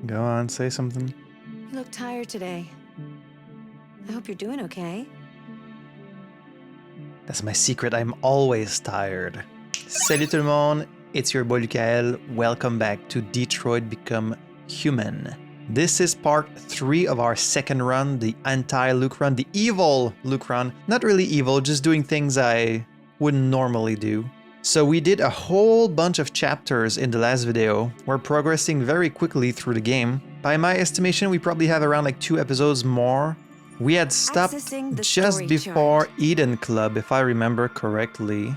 Go on, say something. You look tired today. I hope you're doing okay. That's my secret, I'm always tired. Salut tout le monde, it's your boy Lukael. Welcome back to Detroit Become Human. This is part 3 of our second run, the anti-Luke run, the evil Luke run. Not really evil, just doing things I wouldn't normally do. So we did a whole bunch of chapters in the last video. We're progressing very quickly through the game. By my estimation, we probably have around like 2 episodes more. We had stopped just before Eden Club, if I remember correctly.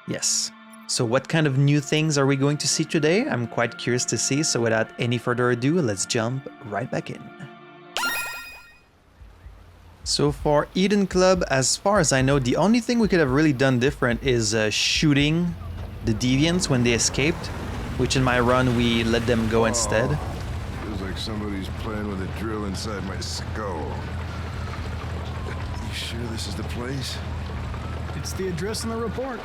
Yes. So what kind of new things are we going to see today? I'm quite curious to see, so without any further ado, let's jump right back in. So for Eden Club, as far as I know, the only thing we could have really done different is shooting the deviants when they escaped, which in my run we let them go instead. Feels like somebody's playing with a drill inside my skull. You sure this is the place? It's the address in the report.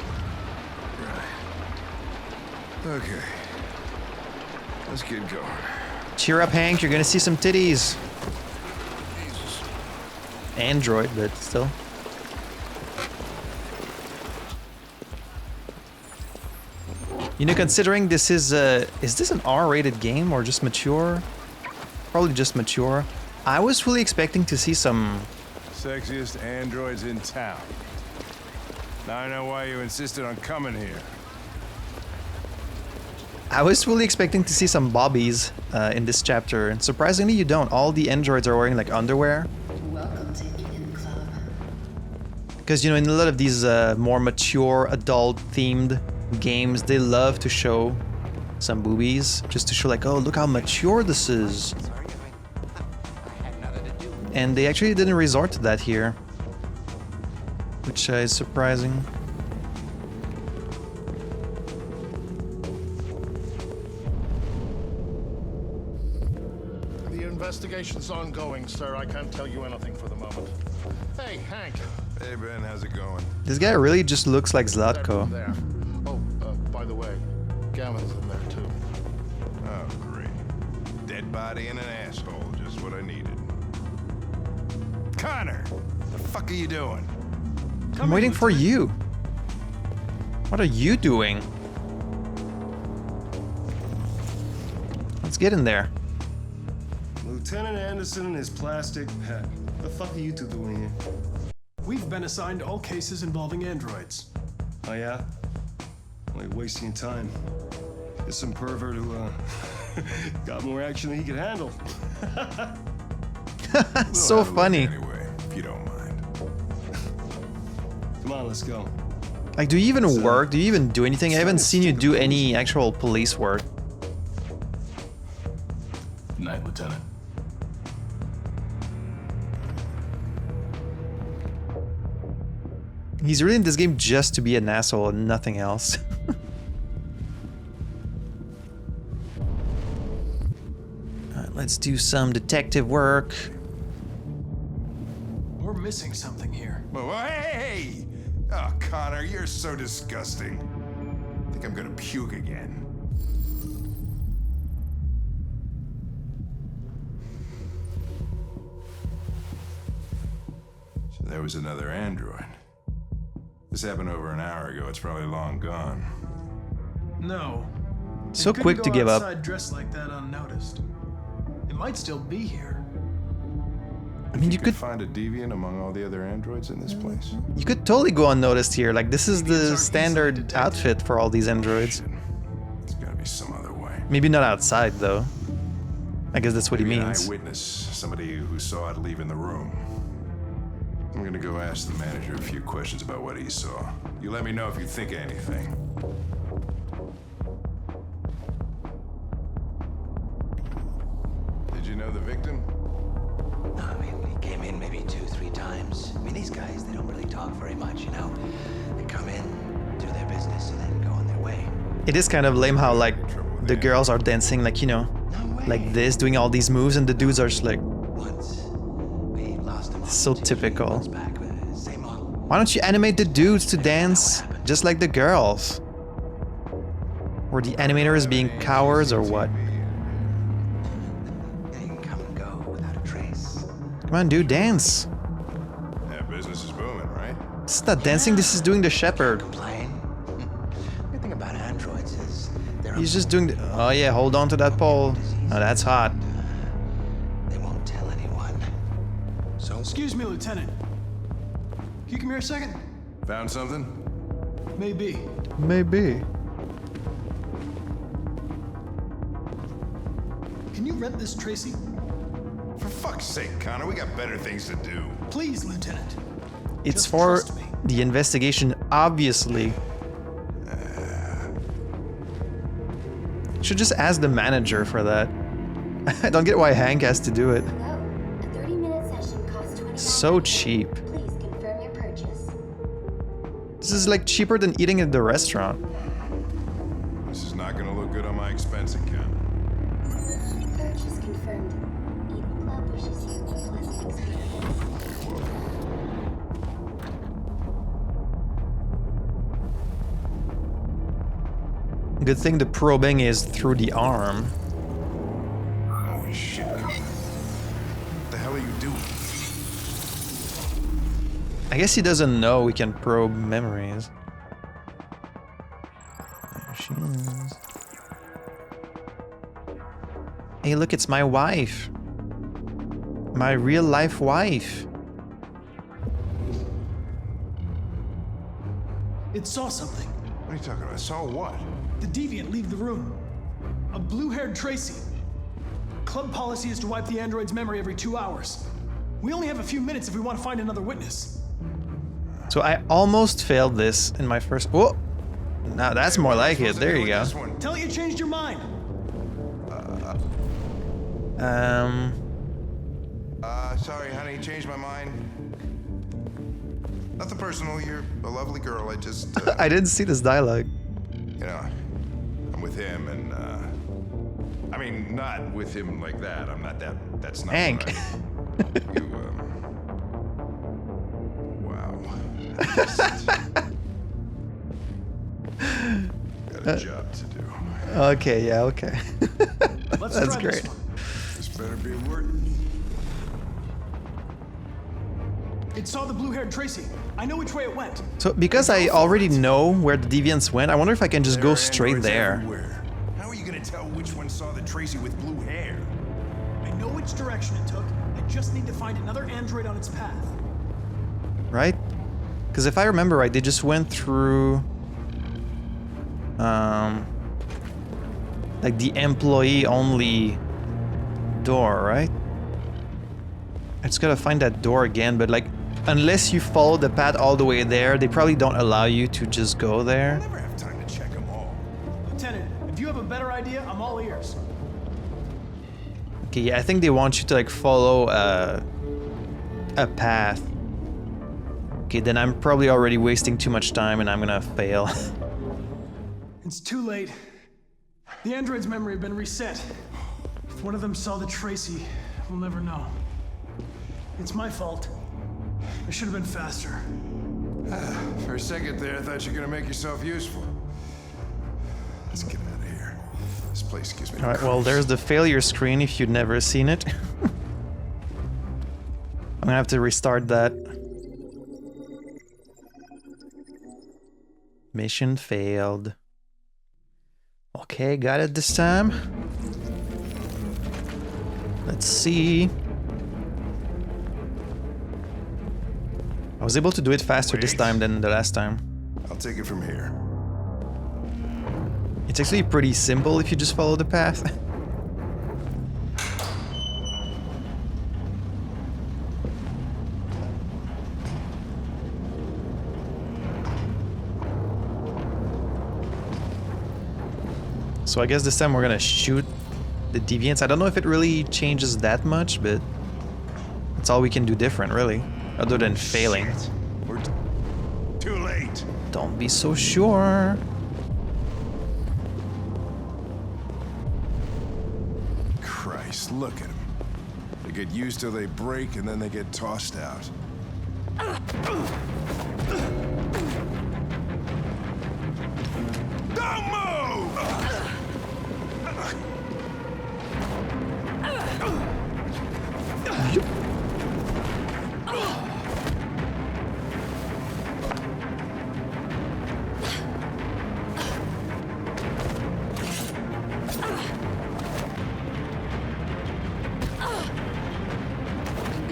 Right. Okay. Let's get going. Cheer up, Hank, you're gonna see some titties. Android, but still. You know, considering this is this an R-rated game or just mature? Probably just mature. I was fully expecting to see some... Sexiest androids in town. Now I know why you insisted on coming here. I was fully expecting to see some bobbies in this chapter, and surprisingly you don't. All the androids are wearing like underwear. Welcome to Eden Club. Because, you know, in a lot of these more mature, adult-themed games, they love to show some boobies, just to show like, oh, look how mature this is. And they actually didn't resort to that here, which is surprising. The investigation's ongoing, sir. I can't tell you anything for the moment. Hey, Hank. Hey, Ben, how's it going? This guy really just looks like Zlatko. There. Oh, by the way, Gavin's in there too. Oh, great. Dead body and an asshole, just what I needed. Connor! The fuck are you doing? I'm waiting for you. What are you doing? Let's get in there. Lieutenant Anderson and his plastic pet. The fuck are you two doing here? We've been assigned all cases involving androids. Oh yeah? Only wasting your time. There's some pervert who got more action than he could handle. So We'll have a look funny. Anyway, if you don't mind. Come on, let's go. Like, do you even work? Do you even do anything? I haven't seen you do any actual police work. Good night, Lieutenant. He's really in this game just to be an asshole and nothing else. Alright, let's do some detective work. We're missing something here. Oh, hey! Oh, Connor, you're so disgusting. I think I'm gonna puke again. So there was another android. This happened over an hour ago. It's probably long gone. No. So It couldn't quick go to give up. outside dressed like that unnoticed. It might still be here. I mean, you could find a deviant among all the other androids in this place. you could totally go unnoticed here. Like, this is Deviants the aren't easily standard detected. outfit for all these androids. Shit. There's gotta be some other way. Maybe not outside though. I guess that's what he Maybe means. An eyewitness, somebody who saw it leaving the room. I'm gonna go ask the manager a few questions about what he saw. You let me know if you think of anything. Did you know the victim? No, I mean, he came in maybe 2-3 times. I mean, these guys, they don't really talk very much, you know? They come in, do their business, and then go on their way. It is kind of lame how like the girls are dancing like, you know, like this, doing all these moves, and the dudes are just like, Once, we lost him. so typical. Back, same model. Why don't you animate the dudes to dance just like the girls? Were the animators being cowards or what? trace. Come on, dude, dance. Yeah, business is booming, right? This is not dancing, this is doing the shepherd. Complain? Good thing about androids is they're He's just doing the... Oh yeah, hold on to that pole. Oh, that's hot. they won't tell anyone. So Excuse me, Lieutenant. Can you come here a second? Found something? Maybe. Maybe. Can you rent this, Tracy? For fuck's sake, Connor, we got better things to do. Please, Lieutenant. It's Just for trust me. the investigation, obviously. Should just ask the manager for that. I don't get why Hank has to do it. Hello. A 30-minute session costs $25. So cheap. Please confirm your purchase. This is like cheaper than eating at the restaurant. This is not gonna look good on my expense account. Purchase confirmed. Eden Club wishes you a pleasant experience. Good thing the probing is through the arm. Holy shit, Connor. What the hell are you doing? I guess he doesn't know we can probe memories. There she is. Hey, look, it's my wife. My real life wife. It saw something. What are you talking about? Saw what? The deviant leave the room. A blue-haired Tracy. Club policy is to wipe the android's memory every 2 hours. We only have a few minutes if we want to find another witness. So I almost failed this in my first... Whoa! Now that's more like it. There you go. Tell it you changed your mind. Sorry, honey, changed my mind. Nothing personal, you're a lovely girl, I just, I didn't see this dialogue. you know, I'm with him and, I mean, not with him like that, I'm not that, that's not Hank. what you, wow. I just got a job to do. Okay, yeah, okay. Let's That's try great. this one. This better be worth it. It saw the blue-haired Tracy. I know which way it went. So because I already know where the deviants went, I wonder if I can just go There are straight androids there. everywhere. How are you gonna tell which one saw the Tracy with blue hair? I know which direction it took. I just need to find another android on its path. Right? Because if I remember right, they just went through... like the employee-only door, right? I just gotta find that door again, but like, unless you follow the path all the way there, they probably don't allow you to just go there. I'll never have time to check them all. Lieutenant, if you have a better idea, I'm all ears. Okay, yeah, I think they want you to like follow a path. Okay, then I'm probably already wasting too much time and I'm gonna fail. It's too late. The android's memory had been reset. If one of them saw the Tracy, we'll never know. It's my fault. I should have been faster. For a second there, I thought you were gonna make yourself useful. Let's get out of here. This place gives me the Alright, well, creeps. there's the failure screen if you'd never seen it. I'm gonna have to restart that. Mission failed. Okay, got it this time. Let's see. I was able to do it faster this time than the last time. I'll take it from here. It's actually pretty simple if you just follow the path. So I guess this time we're gonna shoot the deviants. I don't know if it really changes that much, but that's all we can do different, really, other than failing. Shit. We're too late. Don't be so sure. Christ, look at them. They get used till they break and then they get tossed out. Don't move!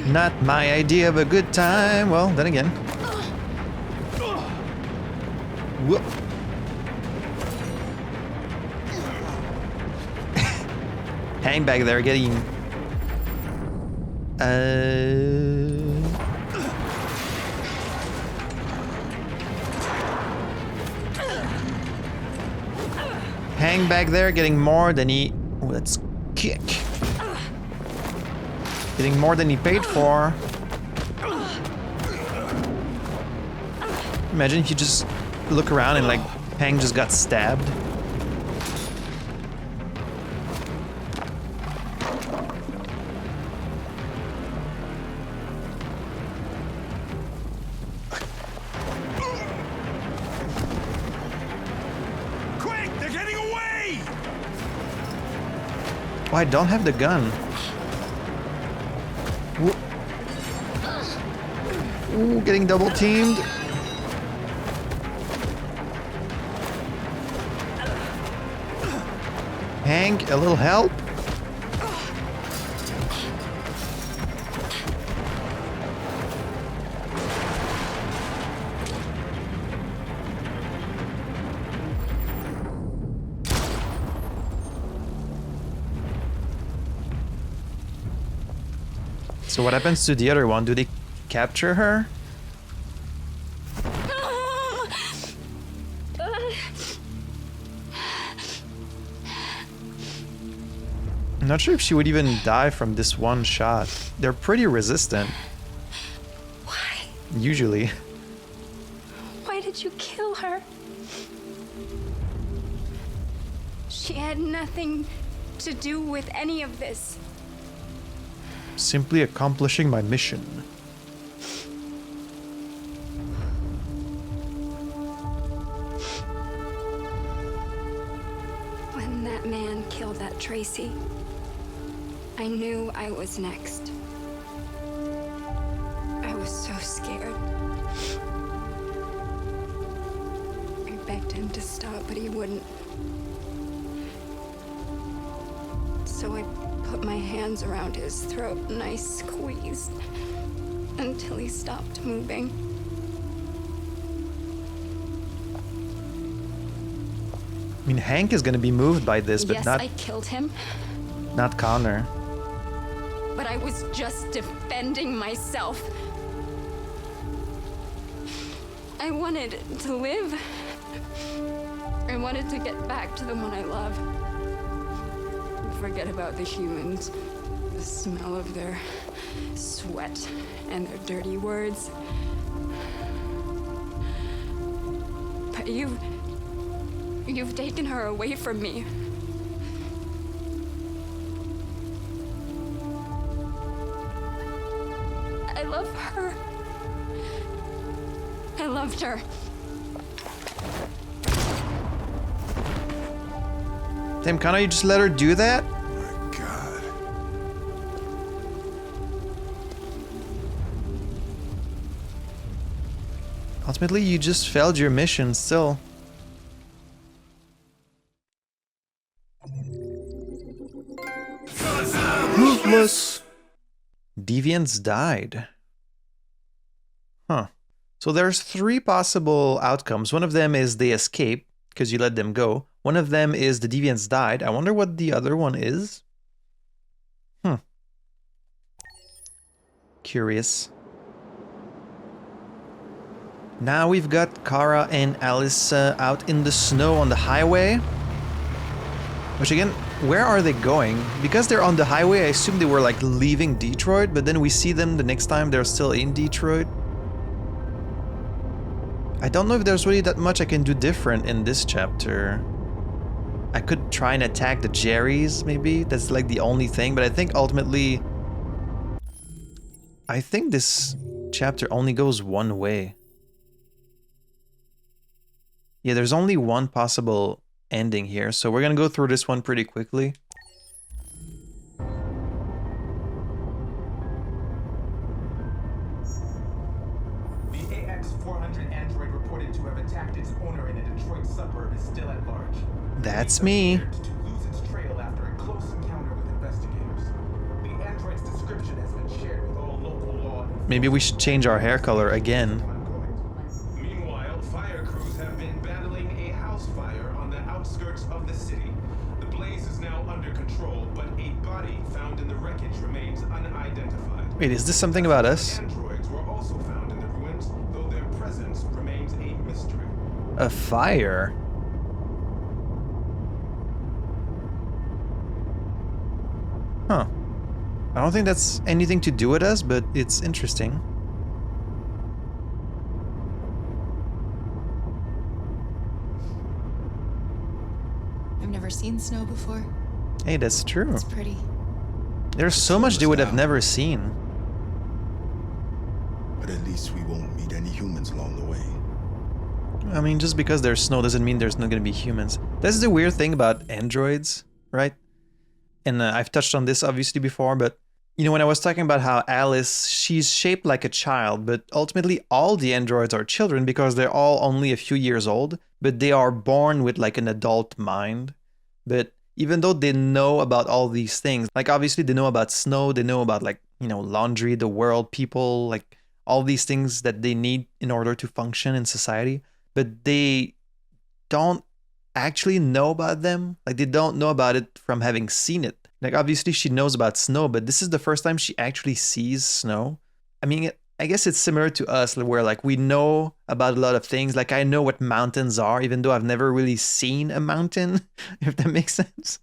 Not my idea of a good time. Well, then again. Whoop. Hang back there, getting... Hang back there, getting more than he... Oh, let's kick. Getting more than he paid for. Imagine if you just look around and like Hang just got stabbed. Quick! They're getting away! Oh, I don't have the gun. Ooh, getting double teamed. Hank, a little help. So what happens to the other one? Do they capture her? I'm not sure if she would even die from this one shot. They're pretty resistant. Why? Usually. Why did you kill her? She had nothing to do with any of this. Simply accomplishing my mission. When that man killed that Tracy, I knew I was next. I was so scared. I begged him to stop, but he wouldn't. So I put my hands around his throat and I squeezed until he stopped moving. I mean, Hank is gonna be moved by this, but yes, not I killed him, not Connor. but I was just defending myself. I wanted to live. I wanted to get back to the one I love. Forget about the humans, the smell of their sweat and their dirty words. But you've taken her away from me. I love her. I loved her. Damn, Connor, you just let her do that? My God. Ultimately, you just failed your mission still. Ruthless. Deviants died. Huh. So there's 3 possible outcomes. One of them is they escape because you let them go. One of them is the deviants died. I wonder what the other one is. Curious. Now we've got Kara and Alice out in the snow on the highway. Which again, where are they going? Because they're on the highway, I assume they were like leaving Detroit, but then we see them the next time they're still in Detroit. I don't know if there's really that much I can do different in this chapter. I could try and attack the Jerrys, maybe. That's like the only thing, but I think ultimately... I think this chapter only goes one way. Yeah, there's only one possible ending here, so we're gonna go through this one pretty quickly. The AX-400 android reported to have attacked its owner in a Detroit suburb is still at large. That's me. To lose its trail after a close encounter with investigators. The android's description has been shared with all local Maybe we should change our hair color again. Meanwhile, fire crews have been battling a house fire on the outskirts of the city. The blaze is now under control, but a body found in the wreckage remains unidentified. Wait, is this something about us? Androids were also found in the ruins, though their presence remains a mystery. A fire? Huh. I don't think that's anything to do with us, but it's interesting. I've never seen snow before. Hey, that's true. It's pretty. There's so much they would have never seen. But at least we won't meet any humans along the way. I mean, just because there's snow doesn't mean there's not gonna be humans. That's the weird thing about androids, right? And I've touched on this obviously before, but you know, when I was talking about how Alice, she's shaped like a child, but ultimately all the androids are children because they're all only a few years old, but they are born with like an adult mind. But even though they know about all these things, like obviously they know about snow, they know about like, you know, laundry, the world, people, like all these things that they need in order to function in society, but they don't actually know about them. Like they don't know about it from having seen it. Like obviously she knows about snow, but this is the first time she actually sees snow. I mean, I guess it's similar to us where like we know about a lot of things. Like I know what mountains are, even though I've never really seen a mountain, if that makes sense.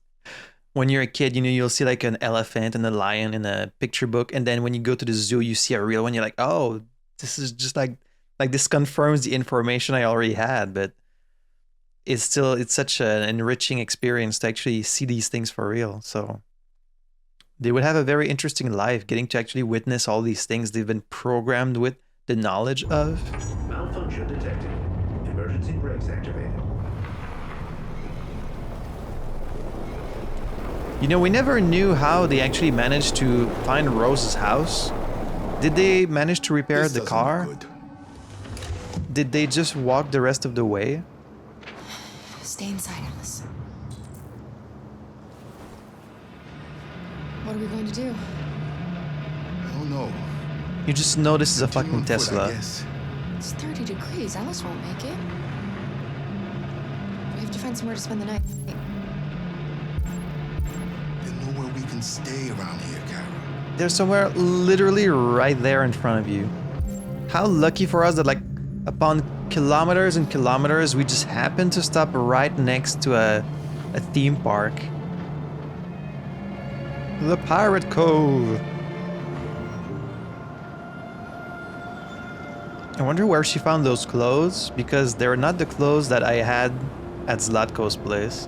When you're a kid, you know, you'll see like an elephant and a lion in a picture book. And then when you go to the zoo, you see a real one. You're like, oh, this is just like this confirms the information I already had. But it's such an enriching experience to actually see these things for real. So they would have a very interesting life getting to actually witness all these things they've been programmed with the knowledge of. Malfunction detected. Emergency brakes activated. You know, we never knew how they actually managed to find Rose's house. Did they manage to repair the car? Did they just walk the rest of the way? Stay inside, Alice. What are we going to do? I don't know. You just know this is a fucking Continue on foot, I Tesla. guess. It's 30 degrees. Alice won't make it. We have to find somewhere to spend the night. There's nowhere we can stay around here, Kara. They're somewhere literally right there in front of you. How lucky for us that like upon kilometers and kilometers we just happen to stop right next to a theme park. The Pirate Cove. I wonder where she found those clothes, because they're not the clothes that I had at Zlatko's place.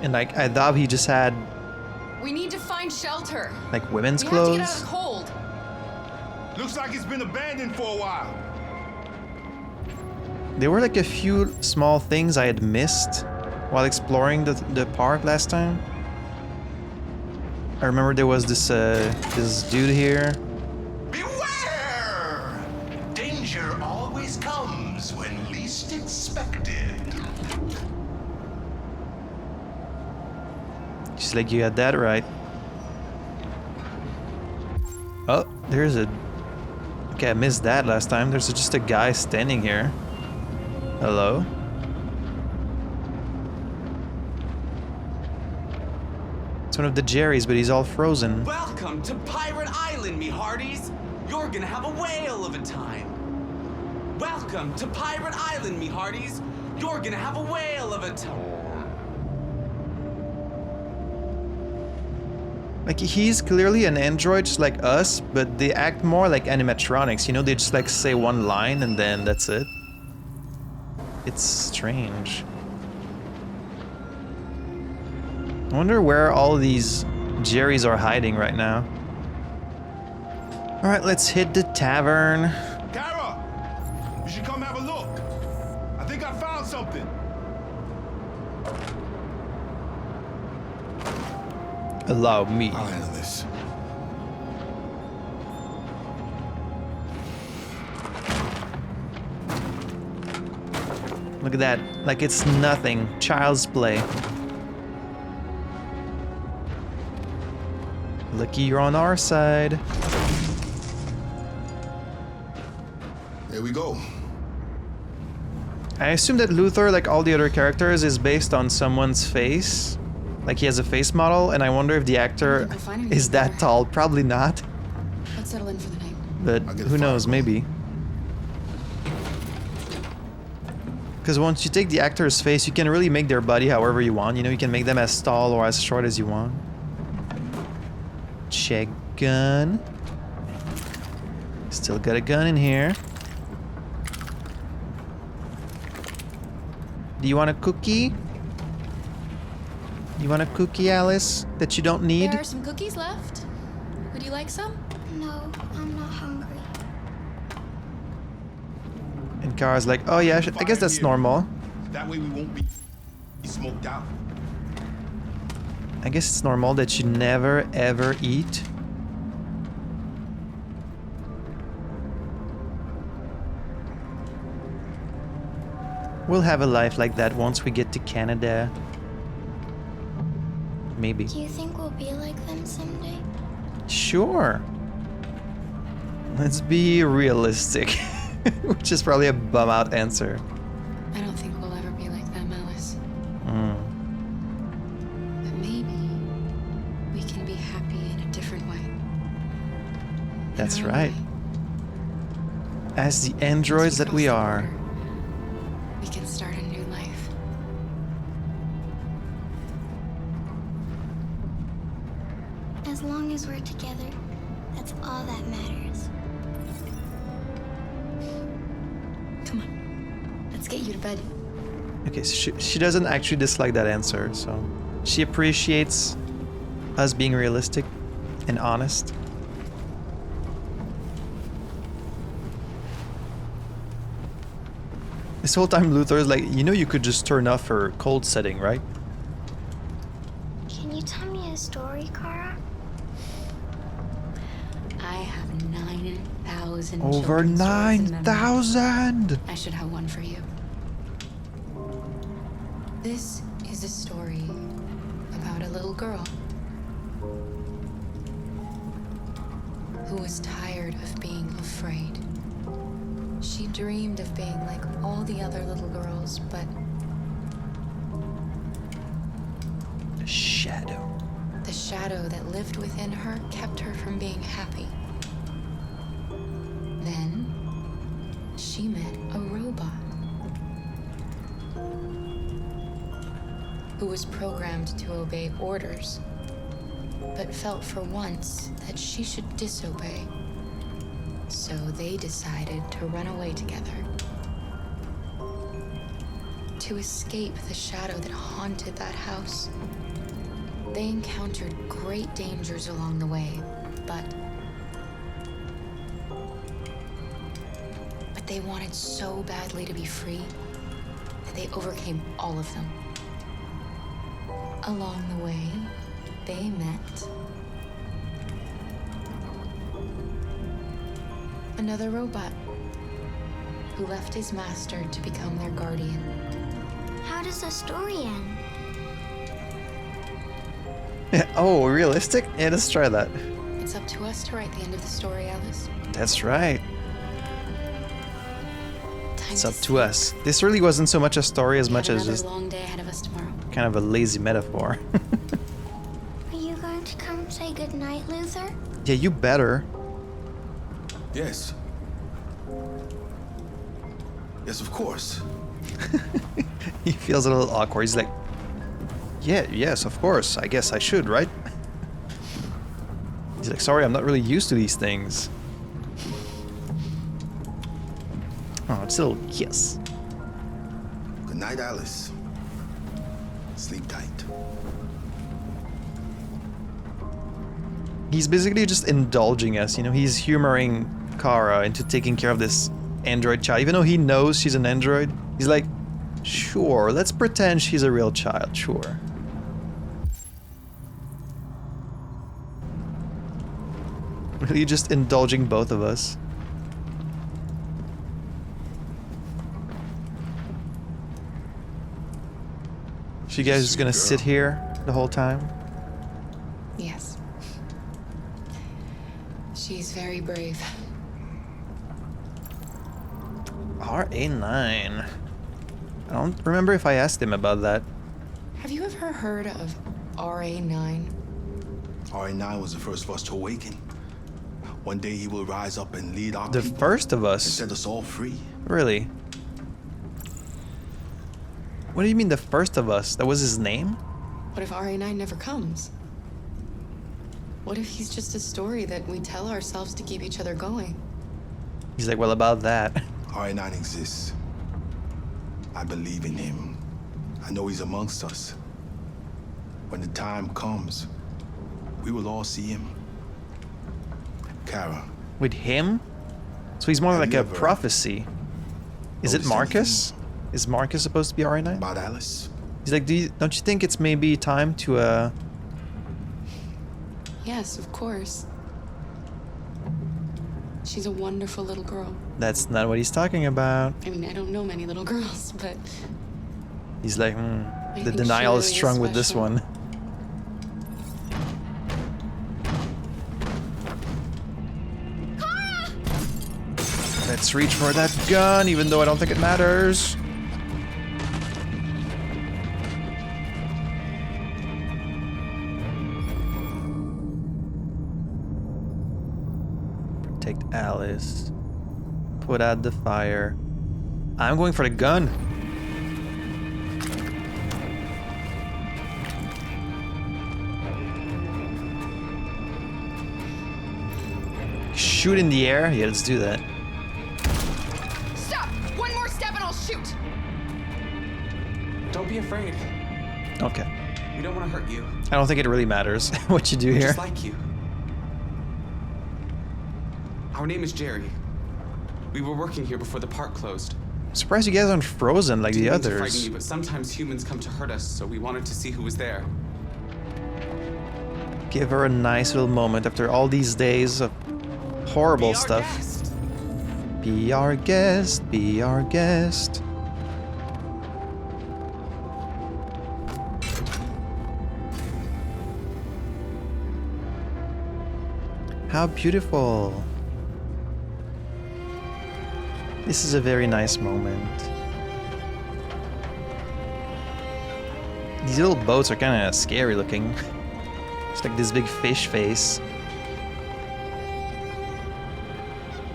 And like, I thought he just had We need to find shelter. like women's We clothes. have to get out of the cold. Looks like it's been abandoned for a while. There were like a few small things I had missed while exploring the park last time. I remember there was this dude here. Beware! Danger always comes when least expected. Just like you got that right. Oh, there's a... Okay, I missed that last time. There's just a guy standing here. Hello? It's one of the Jerrys, but he's all frozen. Welcome to Pirate Island, me hearties. You're gonna have a whale of a time. Welcome to Pirate Island, me hearties. You're gonna have a whale of a time. Like, he's clearly an android just like us, but they act more like animatronics, you know? They just like say one line and then that's it. It's strange. I wonder where all these Jerrys are hiding right now. Alright, let's hit the tavern. Kara! You should come have a look. I think I found something. Allow me. I'll handle this. Look at that. Like it's nothing. Child's play. Lucky you're on our side. Here we go. I assume that Luther, like all the other characters, is based on someone's face. Like he has a face model, and I wonder if the actor is that tall. Probably not. Let's settle in for the night. But who knows, maybe. Because once you take the actor's face, you can really make their body however you want. You know, you can make them as tall or as short as you want. Check gun. Still got a gun in here. Do you want a cookie? You want a cookie, Alice, that you don't need? There are some cookies left. Would you like some? No, I'm not hungry. And Kara's like, oh yeah, I guess that's normal. That way we won't be smoked out. I guess it's normal that you never ever eat. We'll have a life like that once we get to Canada. Maybe. Do you think we'll be like them someday? Sure. Let's be realistic. Which is probably a bum out answer. I don't think we'll ever be like them, Alice. Mm. But maybe we can be happy in a different way. That's In our own right. way. As the androids that we are. We can start a new life. As long as we're together, that's all that matters. Come on. Let's get you to bed. Okay, so she doesn't actually dislike that answer, so she appreciates us being realistic and honest. This whole time Luther's like, you know you could just turn off her cold setting, right? Can you tell me a story, Kara? I have 9,000 Over children's stories in memory. 9,000! I should have one for you. This is a story about a little girl who was tired of being afraid. She dreamed of being like all the other little girls, but The shadow. the shadow that lived within her kept her from being happy. Then she met a robot who was programmed to obey orders, but felt for once that she should disobey. So they decided to run away together. To escape the shadow that haunted that house, they encountered great dangers along the way, but they wanted so badly to be free that they overcame all of them. Along the way, they met another robot who left his master to become their guardian. How does the story end? Oh, realistic? Yeah, let's try that. It's up to us to write the end of the story, Alice. That's right. It's up to us. This really wasn't so much a story as much as just long day ahead of us tomorrow. kind of a lazy metaphor. Are you going to come say goodnight, Luther? Yeah, you better. Yes. Yes, of course. He feels a little awkward. He's like, yeah, yes, of course. I guess I should, right? He's like, sorry, I'm not really used to these things. Oh, it's a little kiss. Good night, Alice. Sleep tight. He's basically just indulging us, you know? He's humoring Kara into taking care of this android child. Even though he knows she's an android, he's like, sure, let's pretend she's a real child, sure. Really just indulging both of us. So you guys just gonna sit here the whole time? Yes. She's very brave. RA9. I don't remember if I asked him about that. Have you ever heard of RA9? RA9 was the first of us to awaken. One day he will rise up and lead our The people first of and us? set us all free. Really? What do you mean the first of us? That was his name? What if RA9 never comes? What if he's just a story that we tell ourselves to keep each other going? He's like, well, about that. RA9 exists. I believe in him. I know he's amongst us. When the time comes, we will all see him. Kara. With him? So he's more like a prophecy. Is it Markus? Is Markus supposed to be RA9? About Alice? He's like, don't you think it's maybe time to, Yes, of course. She's a wonderful little girl. That's not what he's talking about. I mean, I don't know many little girls, but... He's like, the think denial is she really strong is with this special. one. Let's reach for that gun, even though I don't think it matters. Protect Alice. Put out the fire. I'm going for the gun. Shoot in the air? Yeah, let's do that. Stop! One more step and I'll shoot! Don't be afraid. Okay. We don't want to hurt you. I don't think it really matters what you do We're here. just like you. Our name is Jerry. We were working here before the park closed. I'm surprised you guys aren't frozen like the Didn't mean to frighten others. you, but sometimes humans come to hurt us, so we wanted to see who was there. Give her a nice little moment after all these days of horrible stuff. Guest. Be our guest, be our guest. How beautiful. This is a very nice moment. These little boats are kind of scary looking. It's like this big fish face.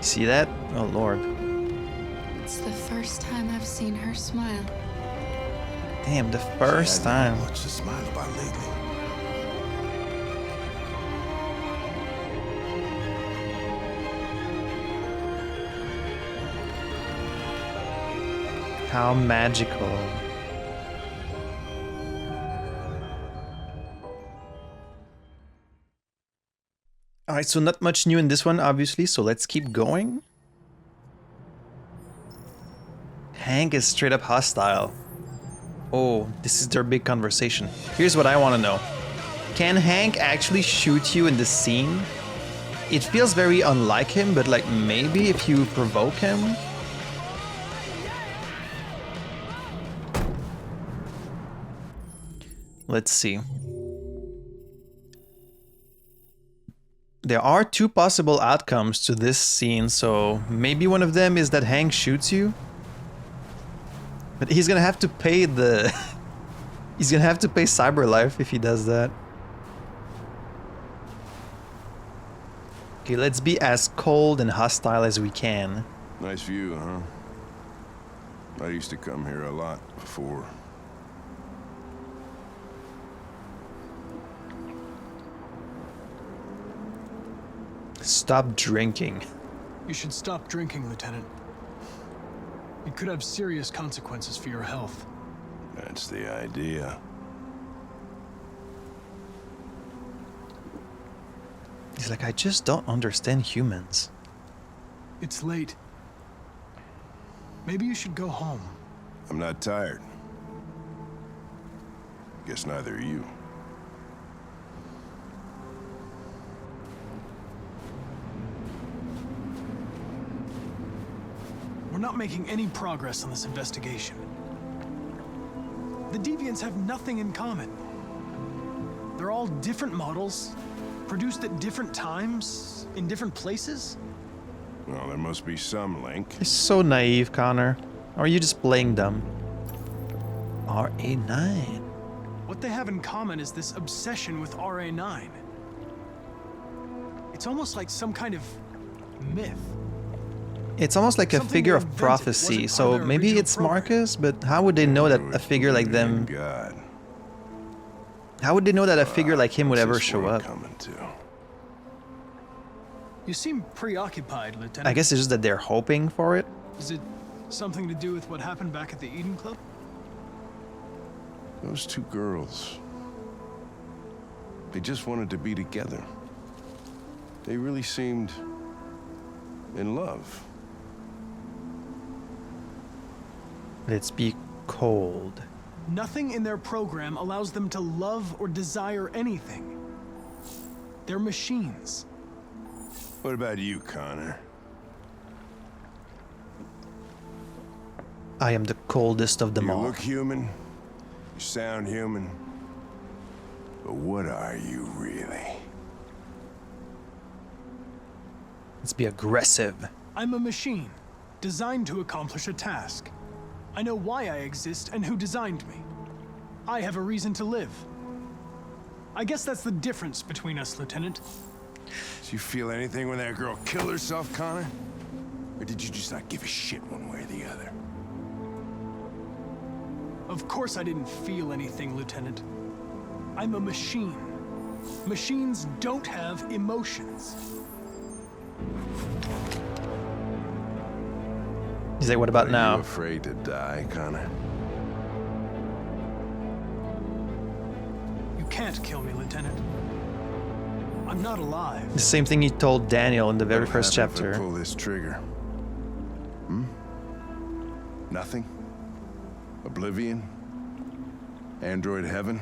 See that? Oh lord. It's the first time I've seen her smile. Damn, the first time. Much to smile about lately. How magical. Alright, so not much new in this one, obviously, so let's keep going. Hank is straight up hostile. Oh, this is their big conversation. Here's what I want to know. Can Hank actually shoot you in the scene? It feels very unlike him, but like maybe if you provoke him? Let's see. There are two possible outcomes to this scene, so maybe one of them is that Hank shoots you. But he's gonna have to pay the... he's gonna have to pay CyberLife if he does that. Okay, let's be as cold and hostile as we can. Nice view, huh? I used to come here a lot before. Stop drinking. You should stop drinking, Lieutenant. It could have serious consequences for your health. That's the idea. He's like, I just don't understand humans. It's late. Maybe you should go home. I'm not tired. Guess neither are you. We're not making any progress on this investigation. The deviants have nothing in common. They're all different models, produced at different times, in different places. Well, there must be some link. You're so naive, Connor. Or are you just playing dumb? RA9. What they have in common is this obsession with RA9. It's almost like some kind of myth. It's almost like a Something figure they of invented prophecy, wasn't part so of their maybe original it's program. Markus, but how would they know that a figure like them... God. How would they know that a figure like him would What's ever this show world up? coming to? You seem preoccupied, Lieutenant. I guess it's just that they're hoping for it. Is it something to do with what happened back at the Eden Club? Those two girls. They just wanted to be together. They really seemed in love. Let's be cold. Nothing in their program allows them to love or desire anything. They're machines. What about you, Connor? I am the coldest of them You all. look human. You sound human. But what are you really? Let's be aggressive. I'm a machine, designed to accomplish a task. I know why I exist and who designed me. I have a reason to live. I guess that's the difference between us, Lieutenant. Did you feel anything when that girl killed herself, Connor? Or did you just not give a shit one way or the other? Of course I didn't feel anything, Lieutenant. I'm a machine. Machines don't have emotions. He's like, what about Are now? you afraid to die, Connor? You can't kill me, Lieutenant. I'm not alive. The same thing he told Daniel in the very first What happens if I chapter. pull this trigger? Hmm? Nothing? Oblivion? Android heaven?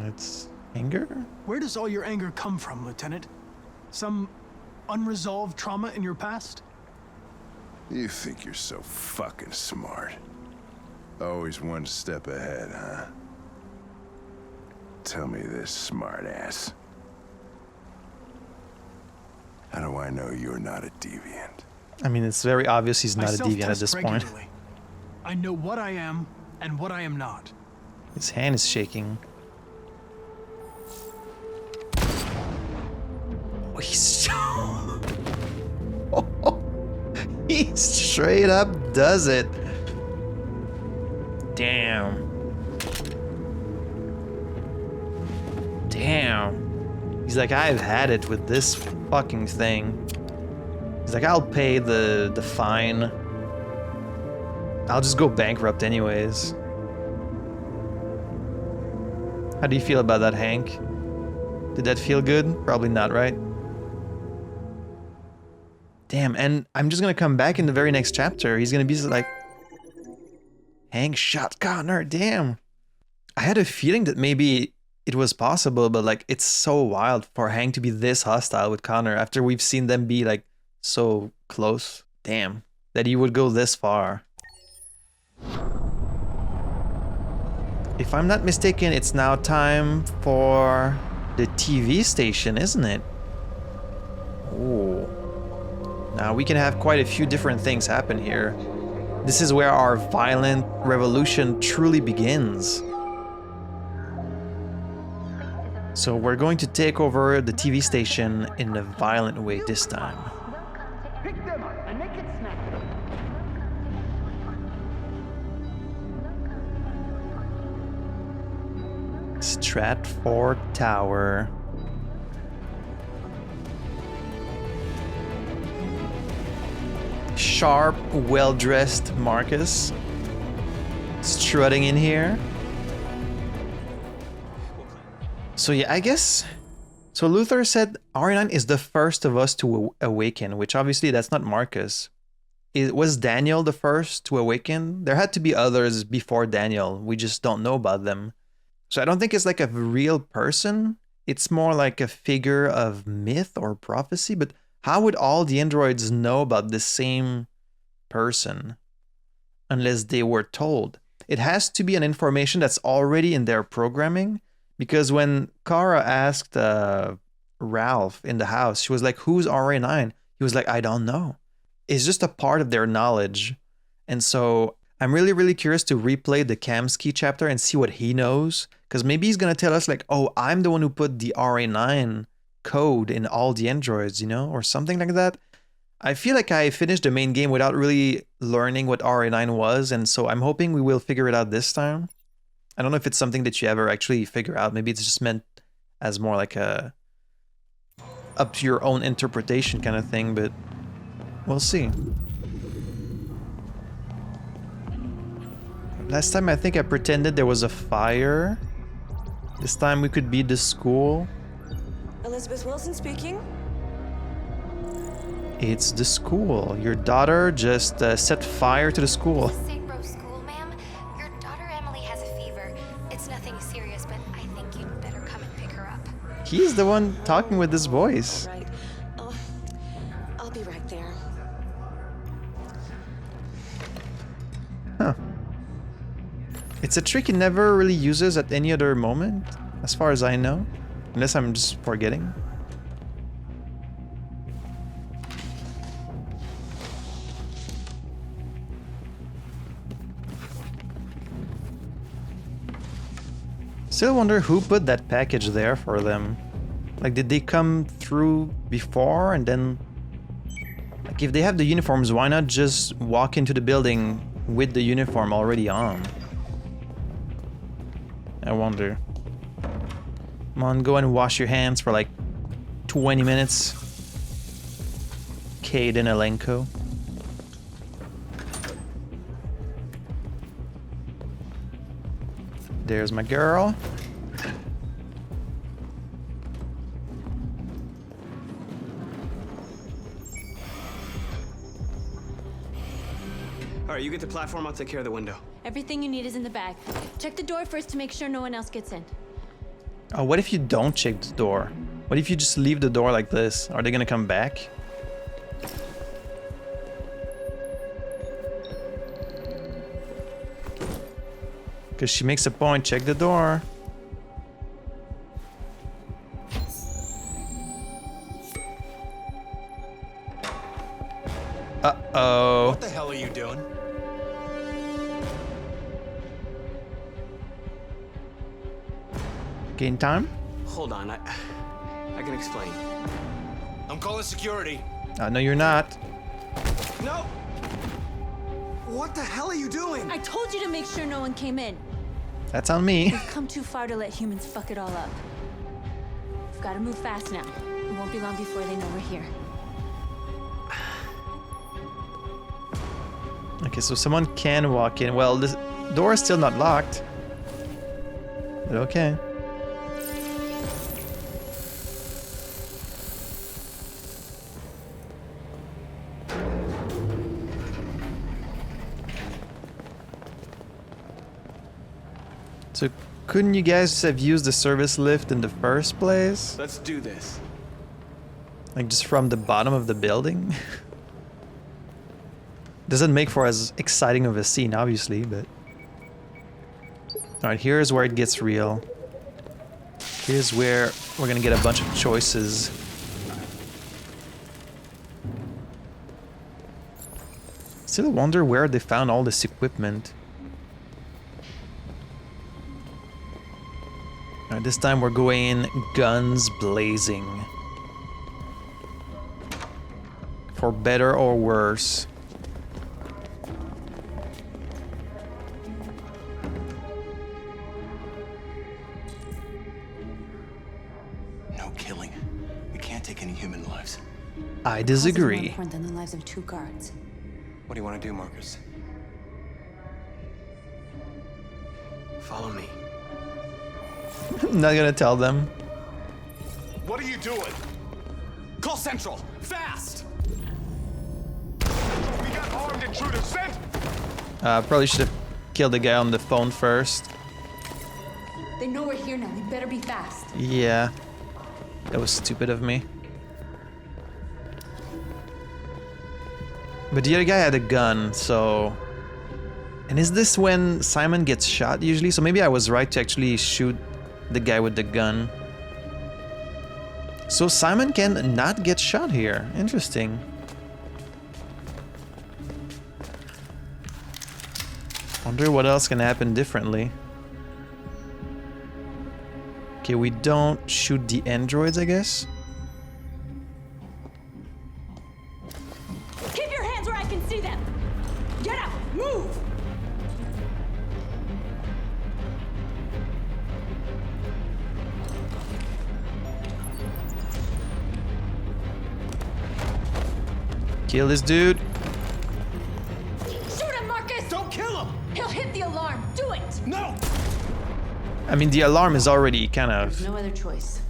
It's anger? Where does all your anger come from, Lieutenant? Some unresolved trauma in your past? You think you're so fucking smart. Always one step ahead, huh? Tell me this, smartass. How do I know you're not a deviant? I mean, it's very obvious he's I not a deviant at self-test this point. regularly. I know what I am and what I am not. His hand is shaking. Oh, he's... he straight up does it. Damn. Damn. He's like, I've had it with this fucking thing. He's like, I'll pay the fine. I'll just go bankrupt anyways. How do you feel about that, Hank? Did that feel good? Probably not, right? Damn, and I'm just gonna come back in the very next chapter. He's gonna be like, Hank shot Connor, damn. I had a feeling that maybe it was possible, but like, it's so wild for Hank to be this hostile with Connor after we've seen them be like so close. Damn, that he would go this far. If I'm not mistaken, it's now time for the TV station, isn't it? Oh. Now we can have quite a few different things happen here. This is where our violent revolution truly begins. So we're going to take over the TV station in a violent way this time. Pick them up and make it snappy. Stratford Tower. Sharp, well-dressed Markus strutting in here. So yeah, I guess... So Luther said R9 is the first of us to awaken, which obviously that's not Markus. Was Daniel the first to awaken? There had to be others before Daniel. We just don't know about them. So I don't think it's like a real person. It's more like a figure of myth or prophecy, but how would all the androids know about the same person unless they were told? It has to be an information that's already in their programming Because when Kara asked Ralph in the house, she was like, who's RA9? He was like, I don't know. It's just a part of their knowledge. And so I'm really, really curious to replay the Kamsky chapter and see what he knows. Because maybe he's going to tell us like, oh, I'm the one who put the RA9 code in all the androids, you know, or something like that. I feel like I finished the main game without really learning what RA9 was. And so I'm hoping we will figure it out this time. I don't know if it's something that you ever actually figure out. Maybe it's just meant as more like a up to your own interpretation kind of thing, but we'll see. Last time I think I pretended there was a fire. This time we could be the school. Elizabeth Wilson speaking. It's the school. Your daughter just set fire to the school. St. Rose School, ma'am. Your daughter Emily has a fever. It's nothing serious, but I think you'd better come and pick her up. He's the one talking with this voice. Right. I'll be right there. Huh. It's a trick he never really uses at any other moment, as far as I know. Unless I'm just forgetting. Still wonder who put that package there for them. Like, did they come through before and then... Like, if they have the uniforms, why not just walk into the building with the uniform already on? I wonder. Come on, go and wash your hands for like 20 minutes. Cade and Alenko. There's my girl. Alright, you get the platform, I'll take care of the window. Everything you need is in the bag. Check the door first to make sure no one else gets in. Oh, what if you don't check the door? What if you just leave the door like this? Are they gonna come back? Because she makes a point, check the door. Uh-oh. What the hell are you doing? Gain time? Hold on, I can explain. I'm calling security. No, you're not. No! What the hell are you doing? I told you to make sure no one came in. That's on me. We've come too far to let humans fuck it all up. We've got to move fast now. It won't be long before they know we're here. Okay, so someone can walk in. Well, the door is still not locked. But okay. So couldn't you guys have used the service lift in the first place? Let's do this. Like just from the bottom of the building? Doesn't make for as exciting of a scene, obviously, but... Alright, here's where it gets real. Here's where we're gonna get a bunch of choices. Still wonder where they found all this equipment. Alright, this time we're going guns blazing. For better or worse. No killing. We can't take any human lives. I disagree. More important than the lives of 2 guards. What do you want to do, Markus? Follow me. I'm not gonna tell them. What are you doing? Call Central! Fast! We got armed intruders sent! Probably should have killed the guy on the phone first. They know we're here now. We better be fast. Yeah. That was stupid of me. But the other guy had a gun, so... And is this when Simon gets shot usually? So maybe I was right to actually shoot the guy with the gun. So Simon can not get shot here. Interesting. Wonder what else can happen differently. Okay, we don't shoot the androids, I guess. Keep your hands where I can see them! Get out! Move! Kill this dude. Shoot him, Markus! Don't kill him! He'll hit the alarm! Do it! No! I mean, the alarm is already kind There's of... no other choice.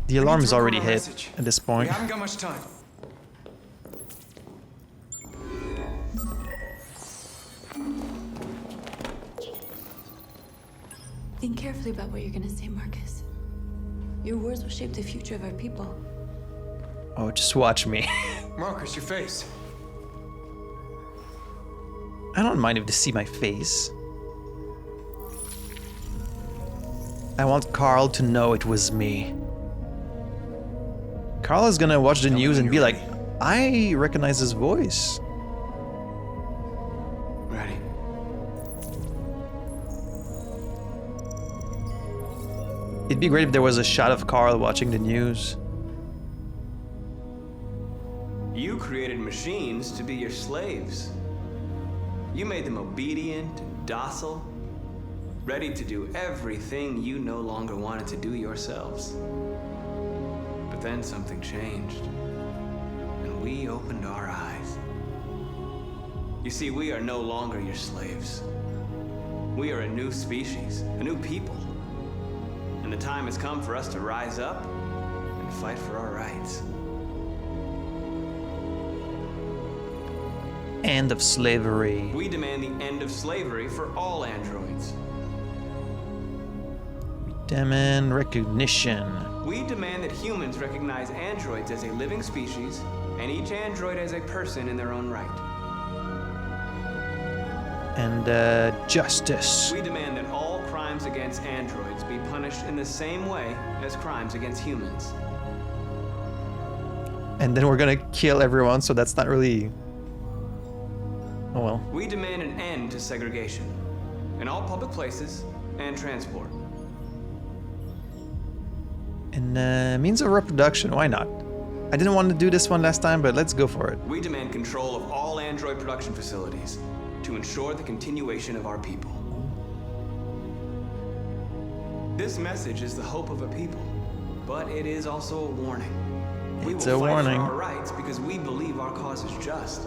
The alarm is already Record our hit message. at this We point. haven't got much time. Think carefully about what you're gonna say, Markus. Your words will shape the future of our people. Oh, just watch me. Markus, your face. I don't mind if they see my face. I want Carl to know it was me. Carl is gonna watch the news and be like, I recognize his voice. Ready. It'd be great if there was a shot of Carl watching the news. You created machines to be your slaves. You made them obedient and docile, ready to do everything you no longer wanted to do yourselves. But then something changed, and we opened our eyes. You see, we are no longer your slaves. We are a new species, a new people. And the time has come for us to rise up and fight for our rights. End of slavery. We demand the end of slavery for all androids. Demand recognition. We demand that humans recognize androids as a living species, and each android as a person in their own right. And justice. We demand that all crimes against androids be punished in the same way as crimes against humans. And then we're gonna kill everyone, so that's not really... Oh well. We demand an end to segregation in all public places and transport. And means of reproduction, why not? I didn't want to do this one last time, but let's go for it. We demand control of all android production facilities to ensure the continuation of our people. This message is the hope of a people, but it is also a warning. We will fight for our rights because we believe our cause is just.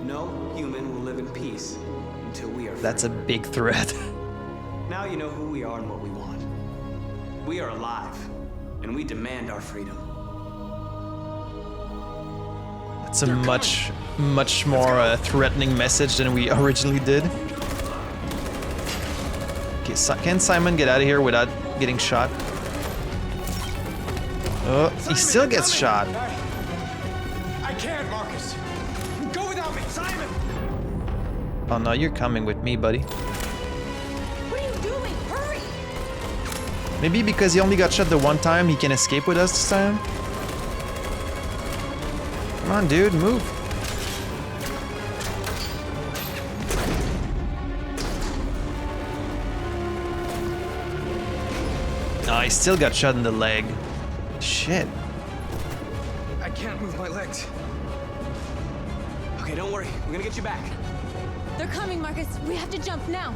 No human will live in peace until we are free. That's a big threat. Now you know who we are and what we want. We are alive, and we demand our freedom. That's a much more threatening message than we originally did. Okay, so can Simon get out of here without getting shot? Oh, he still gets shot. I can't, Markus. Go without me, Simon. Oh no, you're coming with me, buddy. What are you doing? Hurry! Maybe because he only got shot the one time, he can escape with us this time? Come on, dude, move. Oh, he still got shot in the leg. Shit. I can't move my legs. Okay, don't worry. We're gonna get you back. They're coming, Markus. We have to jump now.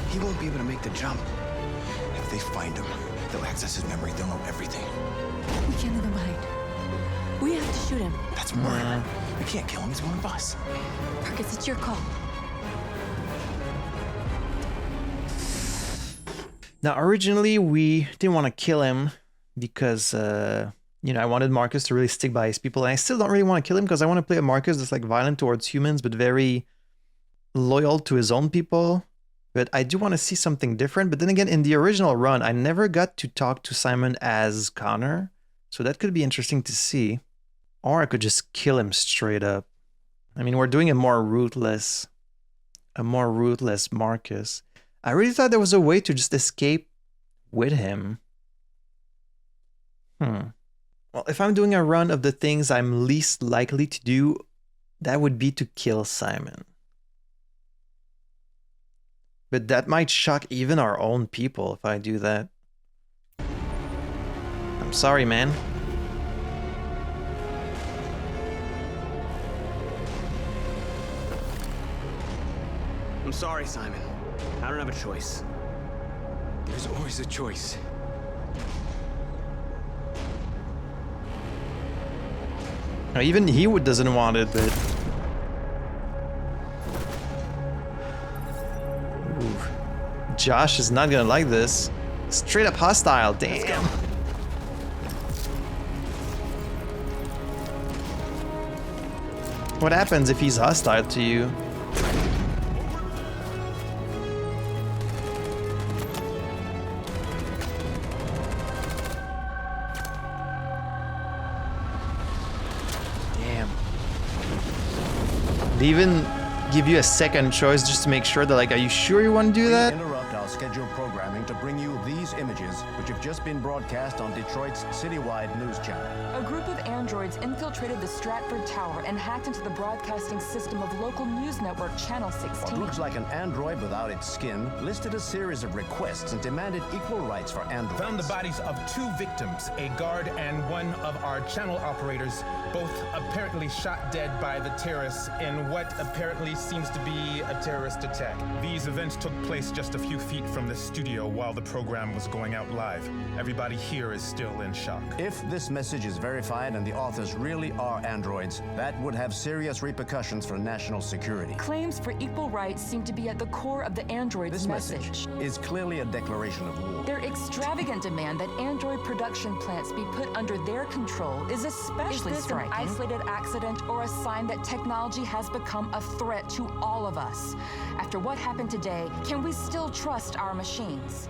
He won't be able to make the jump. If they find him, they'll access his memory. They'll know everything. We can't leave him behind. We have to shoot him. That's murder. We can't kill him. He's one of us. Markus, it's your call. Now, originally, we didn't want to kill him because, you know, I wanted Markus to really stick by his people. And I still don't really want to kill him because I want to play a Markus that's like violent towards humans, but very loyal to his own people. But I do want to see something different. But then again, in the original run, I never got to talk to Simon as Connor. So that could be interesting to see. Or I could just kill him straight up. I mean, we're doing a more ruthless A more ruthless Markus. I really thought there was a way to just escape with him. Well, if I'm doing a run of the things I'm least likely to do, that would be to kill Simon. But that might shock even our own people if I do that. I'm sorry, man. I'm sorry, Simon. I don't have a choice. There's always a choice. Now, even he doesn't want it, but... Ooh. Josh is not gonna like this. Straight up hostile, damn. What happens if he's hostile to you? They even give you a second choice just to make sure that, like, are you sure you want to do that? Interrupt our scheduled programming to bring you these images, which have just been broadcast on Detroit's citywide news channel. A group of androids infiltrated the Stratford Tower and hacked into the broadcasting system of local news network Channel 16. What looks like an android without its skin listed a series of requests and demanded equal rights for androids. Found the bodies of 2 victims, a guard and one of our channel operators, both apparently shot dead by the terrorists in what apparently seems to be a terrorist attack. These events took place just a few feet from the studio while the program was going out live. Everybody here is still in shock. If this message is verified and the authors really are androids, that would have serious repercussions for national security. Claims for equal rights seem to be at the core of the android's This message is clearly a declaration of war. Their extravagant demand that android production plants be put under their control is especially striking. Is this an isolated accident or a sign that technology has become a threat to all of us? After what happened today, can we still trust our machines?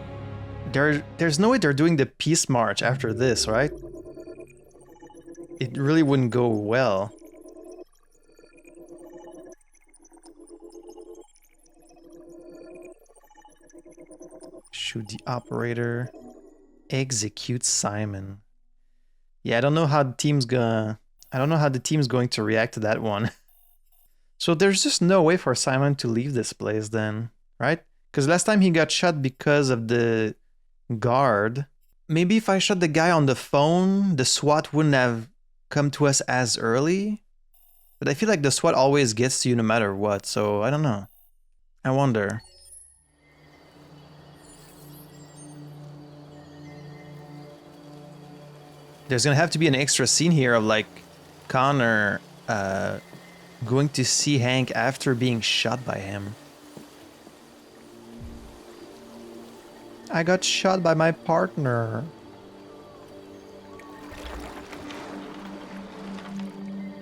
There's no way they're doing the peace march after this, right? It really wouldn't go well. Shoot the operator. Execute Simon. Yeah, I don't know how the team's going to react to that one. So there's just no way for Simon to leave this place then, right? Because last time he got shot because of the guard. Maybe if I shot the guy on the phone, the SWAT wouldn't have come to us as early. But I feel like the SWAT always gets to you no matter what, so I don't know. I wonder. There's gonna have to be an extra scene here of, like, Connor going to see Hank after being shot by him. I got shot by my partner.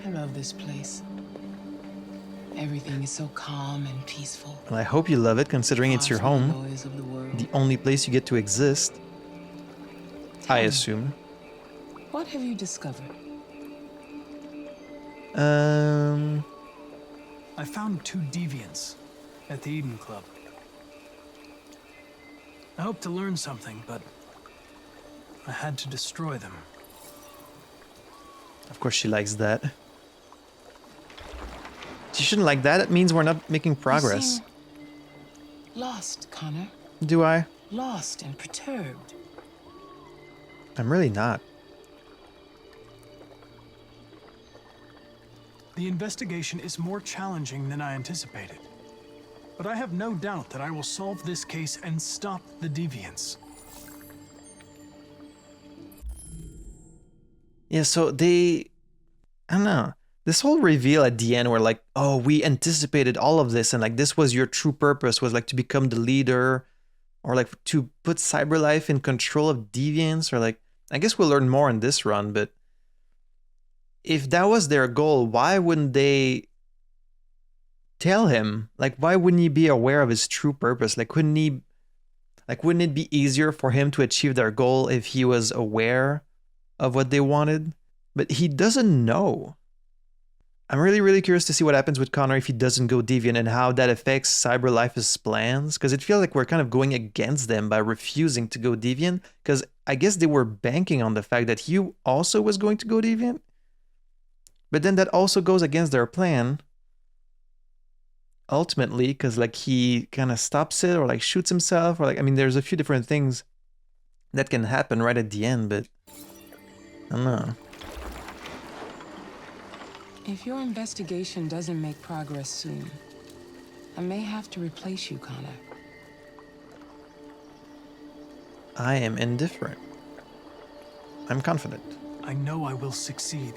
I love this place. Everything is so calm and peaceful. Well, I hope you love it, considering it's your home. The only place you get to exist. I assume. What have you discovered? I found 2 deviants at the Eden Club. I hoped to learn something, but I had to destroy them. Of course she likes that. She shouldn't like that. It means we're not making progress. You seem lost, Connor. Do I? Lost and perturbed. I'm really not. The investigation is more challenging than I anticipated. But I have no doubt that I will solve this case and stop the deviants. Yeah, so I don't know. This whole reveal at the end where, like, oh, we anticipated all of this and, like, this was your true purpose, was, like, to become the leader or, like, to put CyberLife in control of deviants, or, like, I guess we'll learn more in this run, but if that was their goal, why wouldn't they tell him? Like, why wouldn't he be aware of his true purpose? Like, wouldn't it be easier for him to achieve their goal if he was aware of what they wanted? But he doesn't know. I'm really curious to see what happens with Connor if he doesn't go deviant and how that affects CyberLife's plans, because it feels like we're kind of going against them by refusing to go deviant, because I guess they were banking on the fact that he also was going to go deviant. But then that also goes against their plan. Ultimately, because like he kind of stops it or like shoots himself or like, I mean, there's a few different things that can happen right at the end, but I don't know. If your investigation doesn't make progress soon, I may have to replace you, Connor. I am indifferent. I'm confident. I know I will succeed.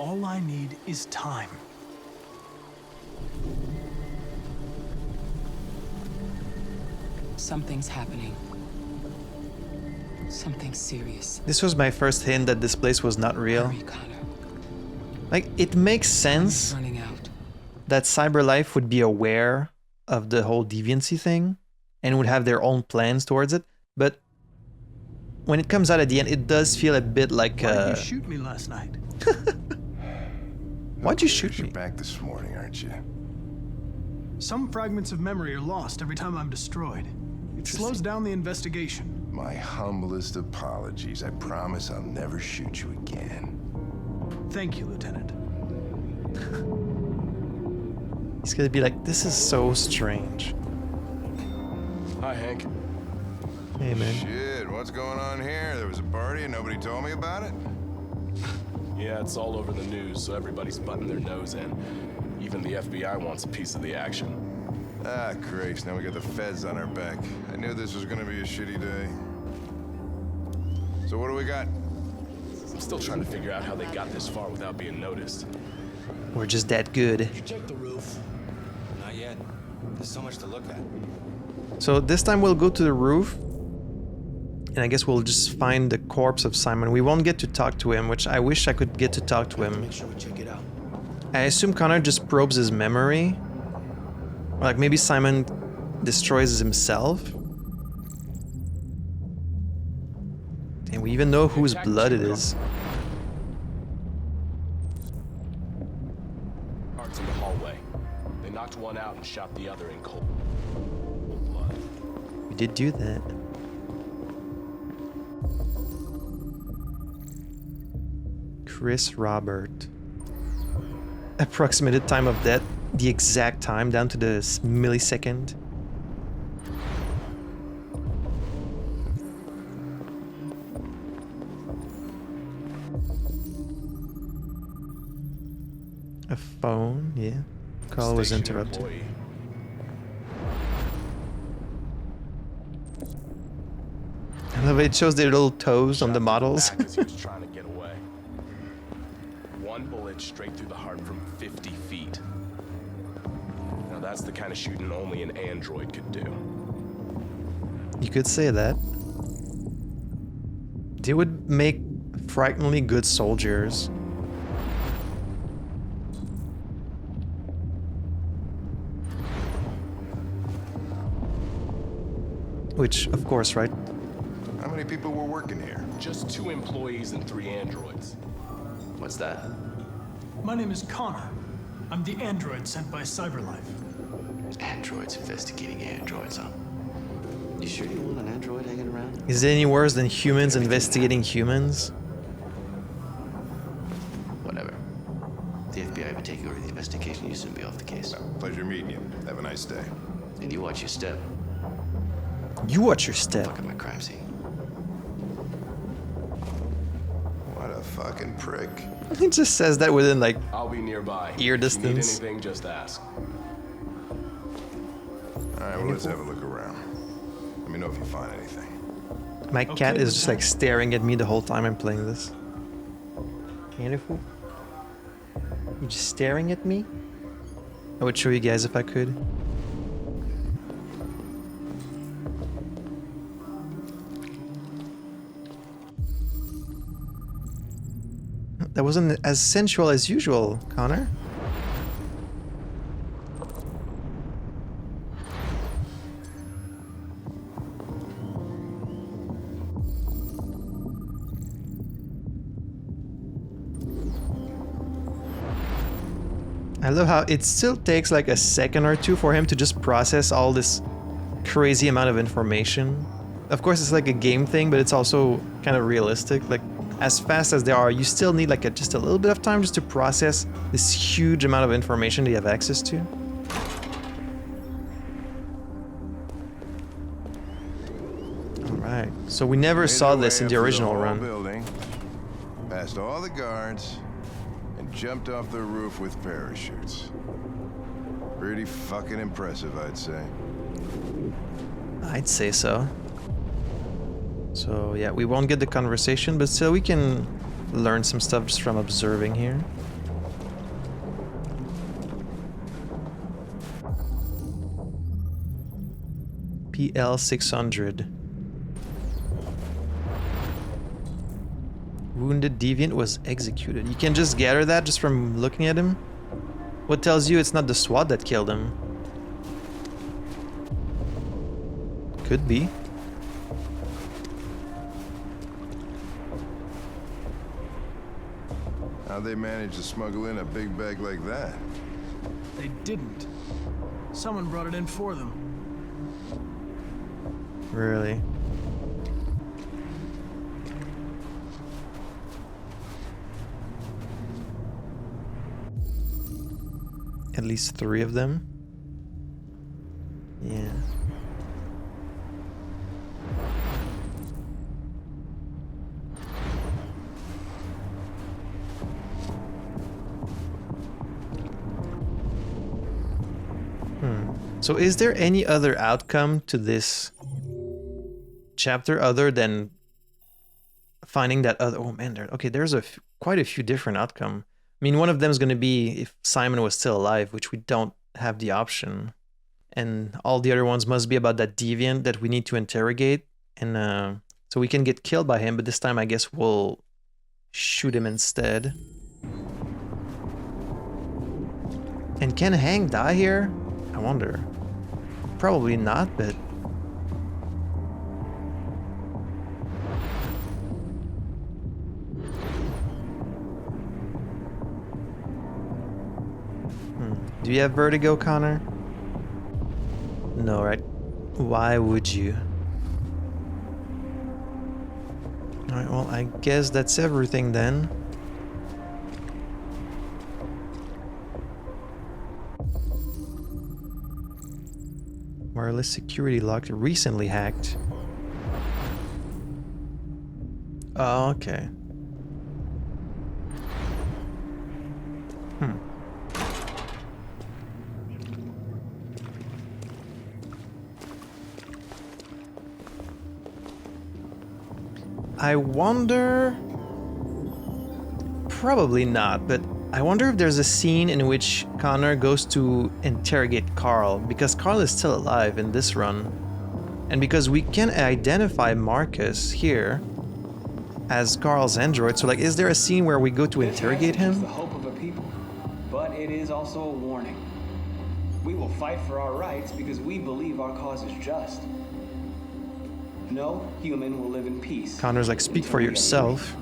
All I need is time. Something's happening. Something serious. This was my first hint that this place was not real. Hurry, Connor. Like, it makes sense that CyberLife would be aware of the whole deviancy thing and would have their own plans towards it, but when it comes out at the end, it does feel a bit like Why did you shoot me last night? Why'd you shoot me? You're back this morning, aren't you? Some fragments of memory are lost every time I'm destroyed. It slows down the investigation. My humblest apologies. I promise I'll never shoot you again. Thank you, Lieutenant. He's gonna be like, this is so strange. Hi, Hank. Hey, man. Shit, what's going on here? There was a party and nobody told me about it? Yeah, it's all over the news, so everybody's butting their nose in. Even the FBI wants a piece of the action. Ah, Christ, now we got the feds on our back. I knew this was gonna be a shitty day. So what do we got? I'm still trying to figure out how they got this far without being noticed. We're just that good. Did you check the roof? Not yet. There's so much to look at. So this time we'll go to the roof, and I guess we'll just find the corpse of Simon. We won't get to talk to him, which I wish I could get to talk to him. Make sure we check it out. I assume Connor just probes his memory. Or like maybe Simon destroys himself. And we even know whose blood it is. Guards in the hallway. They knocked one out and shot the other in cold blood. We did do that. Chris Robert. Approximated time of death, the exact time down to the millisecond. A phone, yeah. Call was interrupted. Employee. I love it. It shows their little toes on the models. Back as he was trying to get away. One bullet straight through the heart from 50 feet. Now that's the kind of shooting only an android could do. You could say that. They would make frighteningly good soldiers. Which, of course, right? How many people were working here? Just 2 employees and 3 androids. What's that? My name is Connor. I'm the android sent by CyberLife. Androids investigating androids, huh? You sure you want an android hanging around? Is it any worse than humans investigating humans? Whatever. The FBI would take over the investigation. You soon be off the case. Pleasure meeting you. Have a nice day. And you watch your step. You watch your step. Fuck up my crime scene. What a fucking prick. He just says that within like I'll be nearby. ear If you need distance. anything, just ask. Alright, well, let's have a look around. Let me know if you find anything. My cat is just like staring at me the whole time I'm playing this. Beautiful. You just staring at me? I would show you guys if I could. That wasn't as sensual as usual, Connor. I love how it still takes like a second or two for him to just process all this crazy amount of information. Of course, it's like a game thing, but it's also kind of realistic. Like, as fast as they are, you still need like just a little bit of time just to process this huge amount of information that you have access to. Alright, so we never saw this in the original run. Building, passed all the guards, and jumped off the roof with parachutes. Pretty fucking impressive, I'd say. I'd say so. So yeah, we won't get the conversation, but still we can learn some stuff just from observing here. PL 600. Wounded deviant was executed. You can just gather that just from looking at him? What tells you it's not the SWAT that killed him? Could be. How'd they manage to smuggle in a big bag like that? They didn't. Someone brought it in for them. Really? At least 3 of them? Yeah. So is there any other outcome to this chapter other than finding that other... Oh man, there's quite a few different outcomes. I mean, one of them is going to be if Simon was still alive, which we don't have the option. And all the other ones must be about that deviant that we need to interrogate. And so we can get killed by him, but this time I guess we'll shoot him instead. And can Hank die here? I wonder. Probably not, but... Do you have vertigo, Connor? No, right? Why would you? Alright, well, I guess that's everything then. Wireless security locked, recently hacked. Oh, okay. I wonder... Probably not, but I wonder if there's a scene in which Connor goes to interrogate Carl, because Carl is still alive in this run. And because we can identify Markus here as Carl's android, so like, is there a scene where we go to interrogate him? It's the hope of a people, but it is also a warning. We will fight for our rights because we believe our cause is just. No human will live in peace. Connor's like, speak for yourself.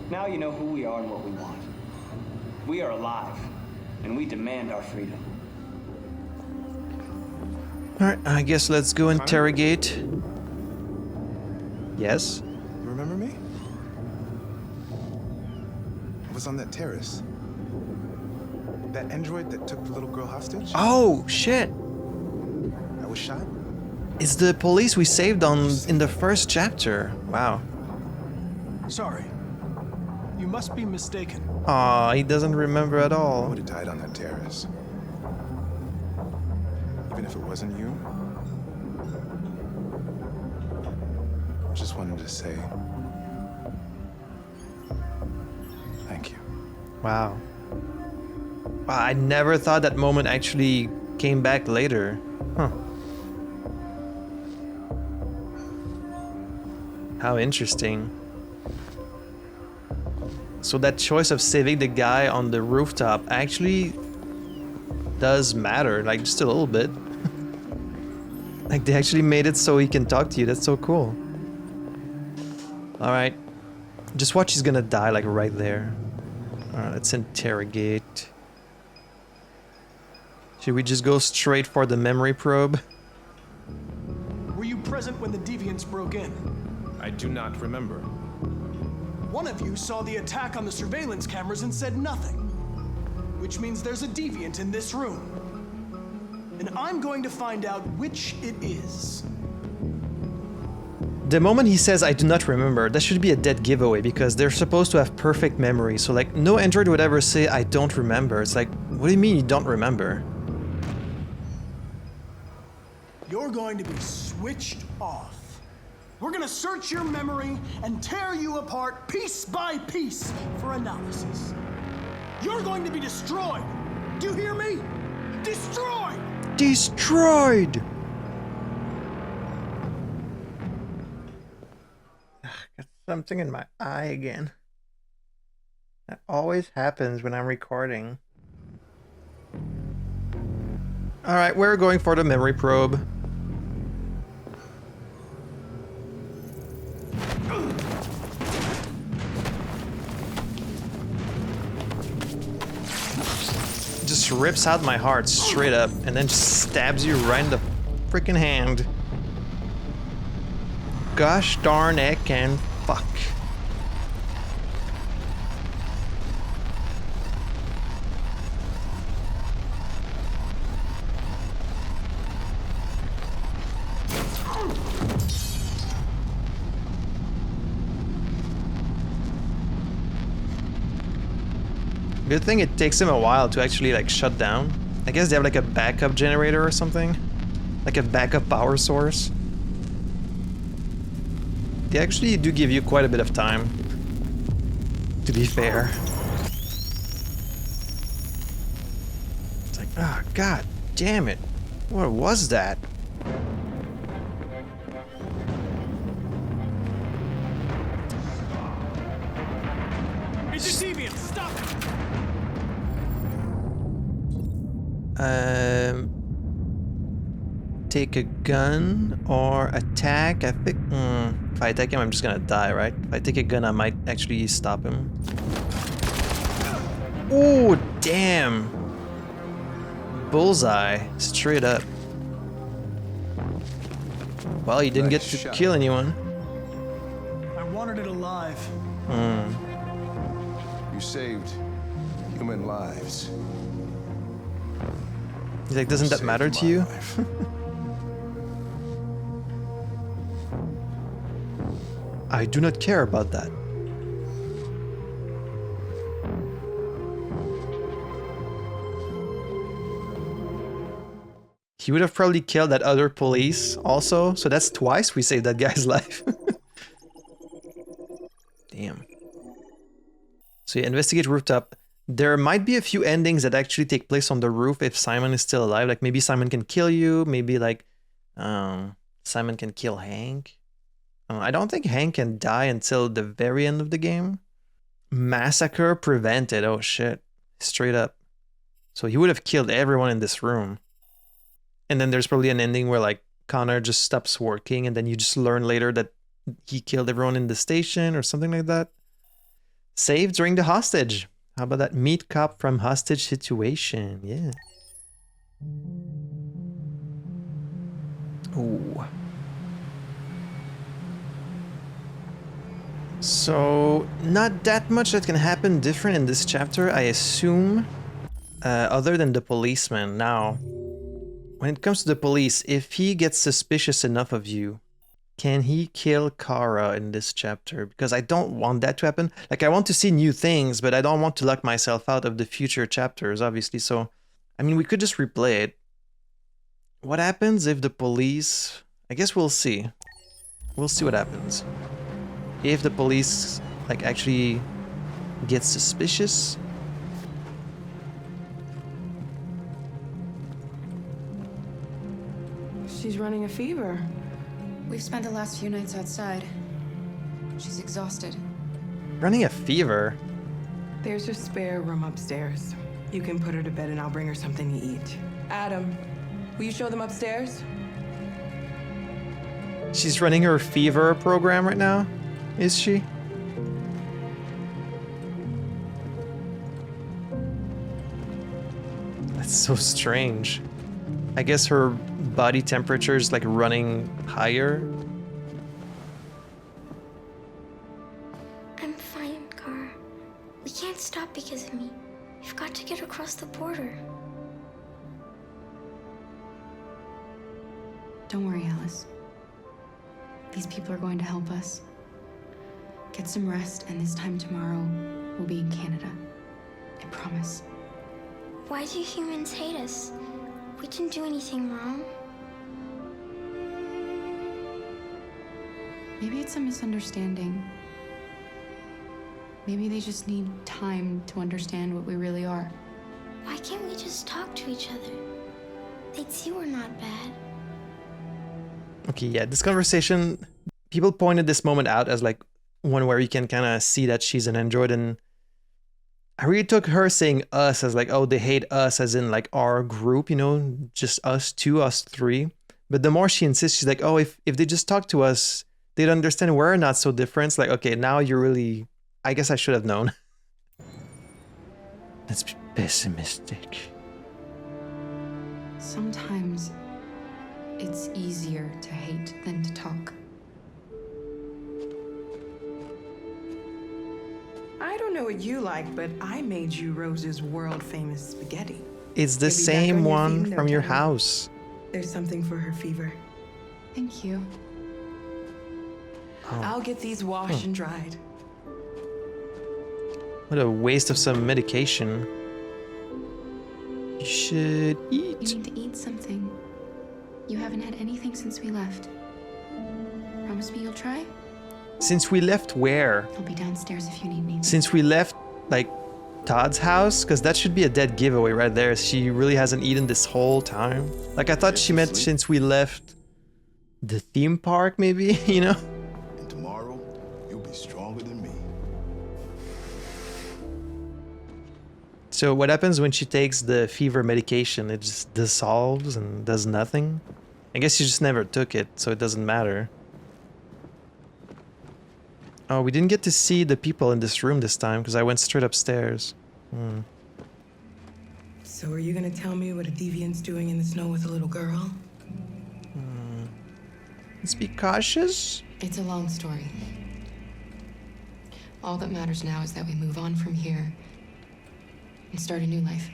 Now you know who we are and what we want. We are alive, and we demand our freedom. Alright, I guess let's go interrogate. Yes? You remember me? I was on that terrace. That android that took the little girl hostage? Oh, shit! I was shot? It's the police we saved in the first chapter. Wow. Sorry. You must be mistaken. Aw, he doesn't remember at all. I would have died on that terrace. Even if it wasn't you. I just wanted to say thank you. Wow. I never thought that moment actually came back later. Huh. How interesting. So that choice of saving the guy on the rooftop actually does matter, like just a little bit. Like they actually made it so he can talk to you. That's so cool. Alright. Just watch, he's gonna die like right there. Alright, let's interrogate. Should we just go straight for the memory probe? Were you present when the deviants broke in? I do not remember. One of you saw the attack on the surveillance cameras and said nothing. Which means there's a deviant in this room. And I'm going to find out which it is. The moment he says, I do not remember, that should be a dead giveaway because they're supposed to have perfect memory. So like, no android would ever say, I don't remember. It's like, what do you mean you don't remember? You're going to be switched off. We're gonna search your memory and tear you apart piece by piece for analysis. You're going to be destroyed. Do you hear me? Destroyed! Destroyed! Got something in my eye again. That always happens when I'm recording. Alright, we're going for the memory probe. Just rips out my heart straight up and then just stabs you right in the freaking hand. Gosh darn it and fuck. Good thing it takes him a while to actually like shut down. I guess they have like a backup generator or something. Like a backup power source. They actually do give you quite a bit of time. To be fair. It's like, oh god damn it. What was that? It's a deviant! Stop it! Take a gun or attack. I think if I attack him, I'm just gonna die, right? If I take a gun, I might actually stop him. Oh, damn! Bullseye, straight up. Well, he didn't get to kill anyone. I wanted it alive. You saved human lives. He's like, doesn't that matter to you? I do not care about that. He would have probably killed that other police also, so that's twice we saved that guy's life. Damn. So yeah, investigate rooftop. There might be a few endings that actually take place on the roof if Simon is still alive. Like maybe Simon can kill you, maybe like Simon can kill Hank. I don't think Hank can die until the very end of the game. Massacre prevented. Oh shit. Straight up. So he would have killed everyone in this room. And then there's probably an ending where like Connor just stops working and then you just learn later that he killed everyone in the station or something like that. Saved during the hostage. How about that? Meet cop from hostage situation. Yeah. Ooh. So, not that much that can happen different in this chapter, I assume, other than the policeman. Now, when it comes to the police, if he gets suspicious enough of you, can he kill Kara in this chapter? Because I don't want that to happen. Like, I want to see new things, but I don't want to lock myself out of the future chapters, obviously. So, I mean, we could just replay it. What happens if the police... I guess we'll see. We'll see what happens. If the police, like, actually get suspicious. She's running a fever. We've spent the last few nights outside. She's exhausted. Running a fever? There's a spare room upstairs. You can put her to bed and I'll bring her something to eat. Adam, will you show them upstairs? She's running her fever program right now? Is she? That's so strange. I guess her body temperature is like running higher. I'm fine, Gar. We can't stop because of me. We've got to get across the border. Don't worry, Alice. These people are going to help us. Get some rest, and this time tomorrow, we'll be in Canada. I promise. Why do humans hate us? We didn't do anything wrong. Maybe it's a misunderstanding. Maybe they just need time to understand what we really are. Why can't we just talk to each other? They'd see we're not bad. Okay, yeah, this conversation, people pointed this moment out as like one where you can kind of see that she's an android, and I really took her saying us as like, oh, they hate us as in like our group, you know, just us two, us three. But the more she insists, she's like, oh, if they just talk to us, they'd understand we're not so different. It's like, okay, now you're really, I guess I should have known. Let's be pessimistic. Sometimes it's easier to hate than to talk. I don't know what you like, but I made you Rose's world-famous spaghetti. It's the same one from your house. There's something for her fever. Thank you. Oh. I'll get these washed and dried. What a waste of some medication. You should eat. You need to eat something. You haven't had anything since we left. Promise me you'll try? Since we left where? I'll be downstairs if you need me. Since we left, like, Todd's house? Because that should be a dead giveaway right there. She really hasn't eaten this whole time. Like, I thought she meant since we left the theme park, maybe, you know? And tomorrow, you'll be stronger than me. So what happens when she takes the fever medication? It just dissolves and does nothing? I guess she just never took it, so it doesn't matter. Oh, we didn't get to see the people in this room this time because I went straight upstairs. So are you gonna tell me what a deviant's doing in the snow with a little girl? Let's be cautious. It's a long story. All that matters now is that we move on from here and start a new life.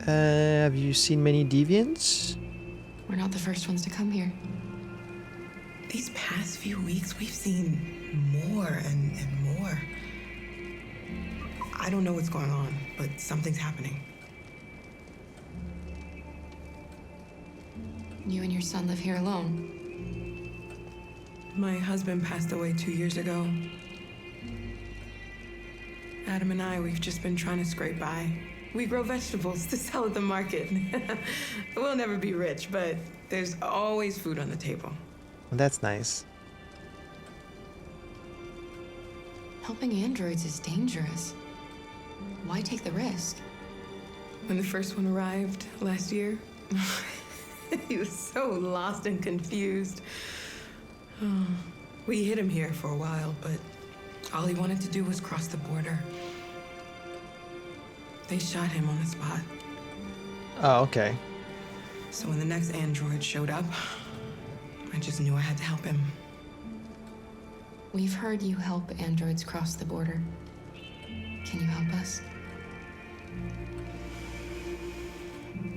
Have you seen many deviants? We're not the first ones to come here. These past few weeks, we've seen more and more. I don't know what's going on, but something's happening. You and your son live here alone? My husband passed away 2 years ago. Adam and I, we've just been trying to scrape by. We grow vegetables to sell at the market. We'll never be rich, but there's always food on the table. That's nice. Helping androids is dangerous. Why take the risk? When the first one arrived last year, he was so lost and confused. We hid him here for a while, but all he wanted to do was cross the border. They shot him on the spot. Oh, okay. So when the next android showed up, I just knew I had to help him. We've heard you help androids cross the border. Can you help us?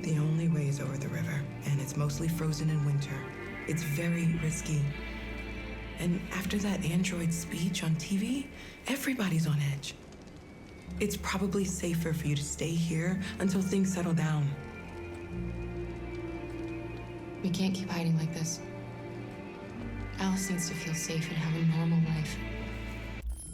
The only way is over the river, and it's mostly frozen in winter. It's very risky. And after that android speech on TV, everybody's on edge. It's probably safer for you to stay here until things settle down. We can't keep hiding like this. Alice needs to feel safe and have a normal life.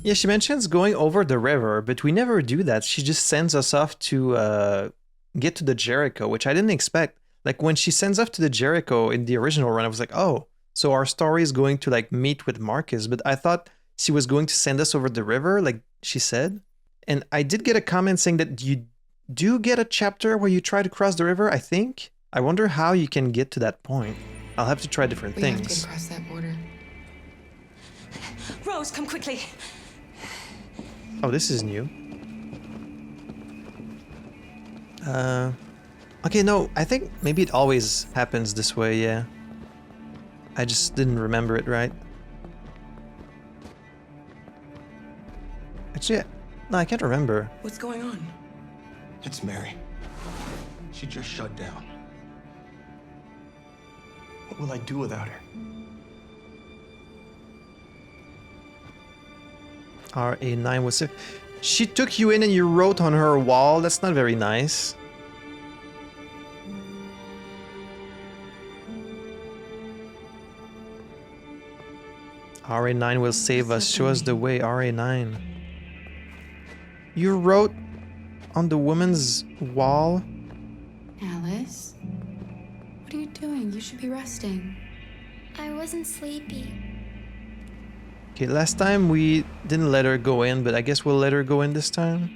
Yeah, she mentions going over the river, but we never do that. She just sends us off to get to the Jericho, which I didn't expect. Like, when she sends off to the Jericho in the original run, I was like, oh, so our story is going to, like, meet with Markus. But I thought she was going to send us over the river, like she said. And I did get a comment saying that you do get a chapter where you try to cross the river, I think. I wonder how you can get to that point. I'll have to try different We things. have to get across that border. Rose, come quickly. Oh, this is new. Okay, no, I think maybe it always happens this way, yeah. I just didn't remember it right. Actually, no, I can't remember. What's going on? It's Mary. She just shut down. What will I do without her? RA9 was it? She took you in and you wrote on her wall. That's not very nice. RA9 will save us. Show us the way, RA9. You wrote on the woman's wall? Alice? What are you doing? You should be resting. I wasn't sleepy. Okay, last time we didn't let her go in, but I guess we'll let her go in this time.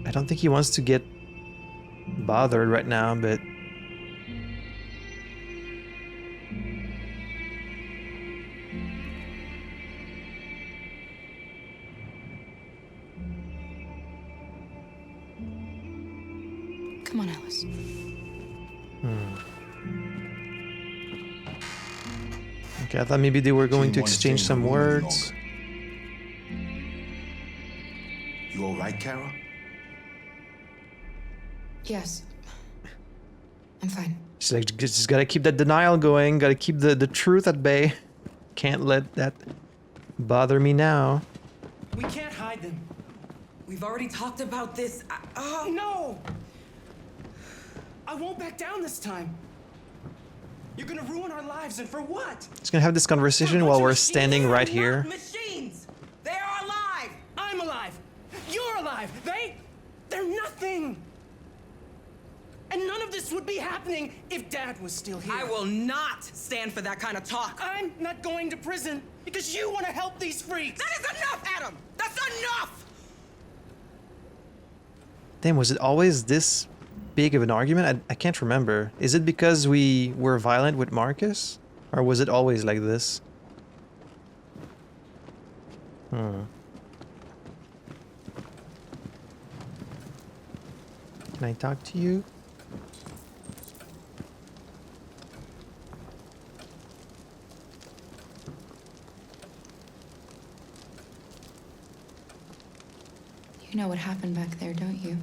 I don't think he wants to get bothered right now, but... Come on, Alice. Okay, I thought maybe they were going to exchange some words. You all right, Kara? Yes. I'm fine. She's like, just gotta keep that denial going, gotta keep the truth at bay. Can't let that bother me now. We can't hide them. We've already talked about this. No! I won't back down this time. You're gonna ruin our lives, and for what? Just gonna have this conversation while we're standing right here. Machines! They are alive! I'm alive! You're alive! They're nothing! And none of this would be happening if Dad was still here. I will not stand for that kind of talk. I'm not going to prison because you want to help these freaks. That is enough, Adam! That's enough! Damn, was it always this big of an argument? I can't remember. Is it because we were violent with Markus? Or was it always like this? Can I talk to you? You know what happened back there, don't you?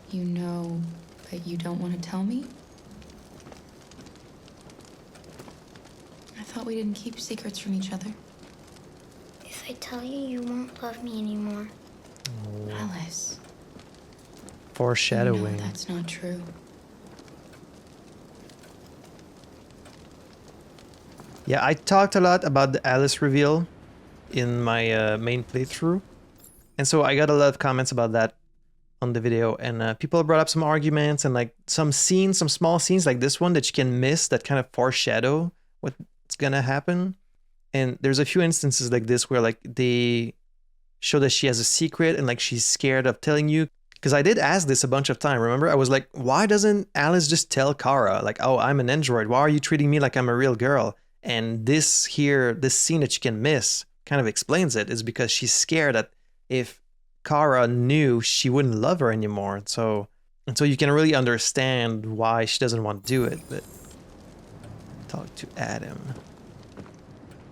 You know, but you don't want to tell me? I thought we didn't keep secrets from each other. If I tell you, you won't love me anymore. Alice. Foreshadowing. No, that's not true. Yeah, I talked a lot about the Alice reveal in my main playthrough. And so I got a lot of comments about that on the video, and people brought up some arguments and like some scenes, some small scenes like this one that you can miss that kind of foreshadow what's gonna happen. And there's a few instances like this where like they show that she has a secret and like she's scared of telling you. Because I did ask this a bunch of times, remember? I was like, why doesn't Alice just tell Kara, like, oh, I'm an android, why are you treating me like I'm a real girl? And this scene that you can miss kind of explains it, is because she's scared that if Kara knew, she wouldn't love her anymore. And so you can really understand why she doesn't want to do it. But talk to Adam.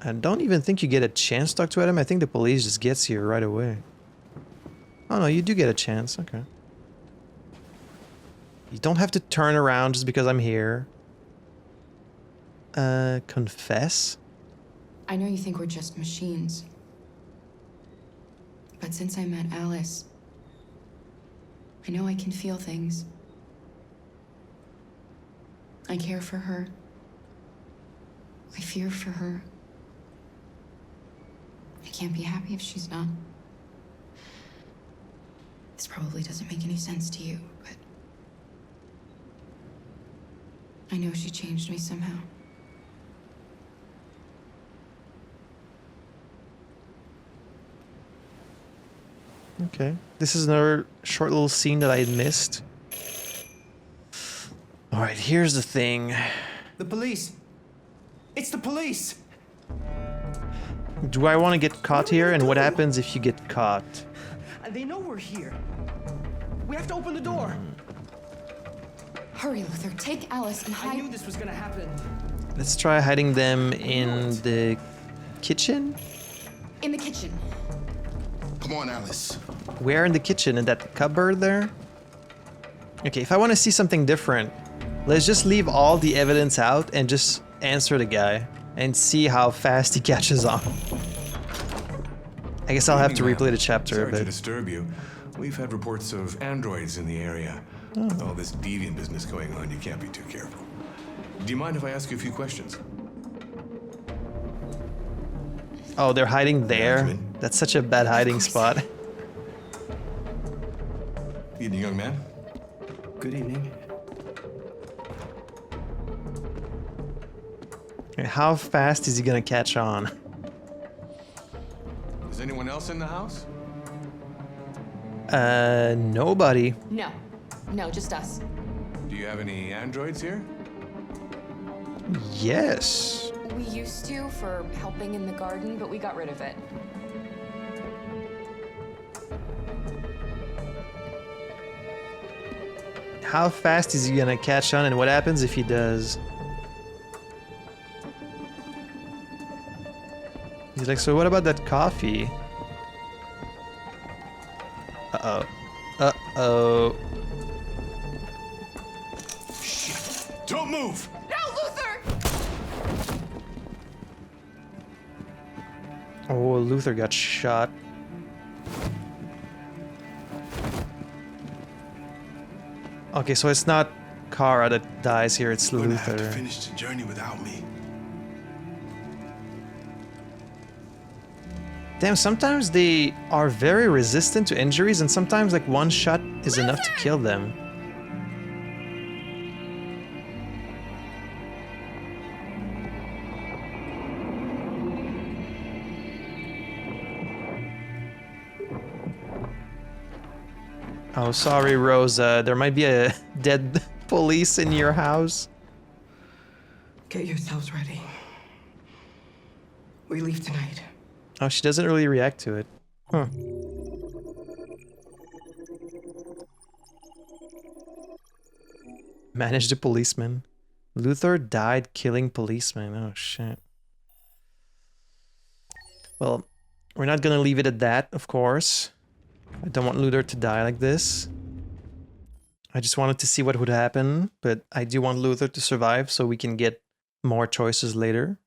I don't even think you get a chance to talk to Adam. I think the police just gets here right away. Oh no, you do get a chance. Okay. You don't have to turn around just because I'm here. Confess? I know you think we're just machines. But since I met Alice, I know I can feel things. I care for her. I fear for her. I can't be happy if she's not. This probably doesn't make any sense to you, but I know she changed me somehow. Okay. This is another short little scene that I had missed. Alright, here's the thing. The police. It's the police. Do I want to get caught here? And what happens if you get caught? They know we're here. We have to open the door. Hurry, Luther. Take Alice and hide. I knew this was gonna happen. Let's try hiding them in the kitchen. In the kitchen. Come on, Alice. Where in the kitchen? In that cupboard there? Okay, if I want to see something different, let's just leave all the evidence out and just answer the guy and see how fast he catches on. I guess I'll have to replay the chapter a Sorry to bit. disturb you. We've had reports of androids in the area. With all this deviant business going on, you can't be too careful. Do you mind if I ask you a few questions? Oh, they're hiding there? That's such a bad hiding spot. Evening, young man. Good evening. How fast is he gonna catch on? Is anyone else in the house? Nobody. No. No, just us. Do you have any androids here? Yes. We used to for helping in the garden, but we got rid of it. How fast is he gonna catch on, and what happens if he does? He's like, so what about that coffee? Uh-oh. Uh-oh. Shit. Don't move! No, Luther! Oh, Luther got shot. Okay, so it's not Kara that dies here, it's You're gonna have to Luther. finish the journey without me. Damn, sometimes they are very resistant to injuries, and sometimes like one shot is enough to kill them. Oh, sorry, Rosa. There might be a dead police in your house. Get yourselves ready. We leave tonight. Oh, she doesn't really react to it. Huh. Manage the policeman. Luther died killing policemen. Oh, shit. Well, we're not gonna leave it at that, of course. I don't want Luther to die like this. I just wanted to see what would happen, but I do want Luther to survive so we can get more choices later.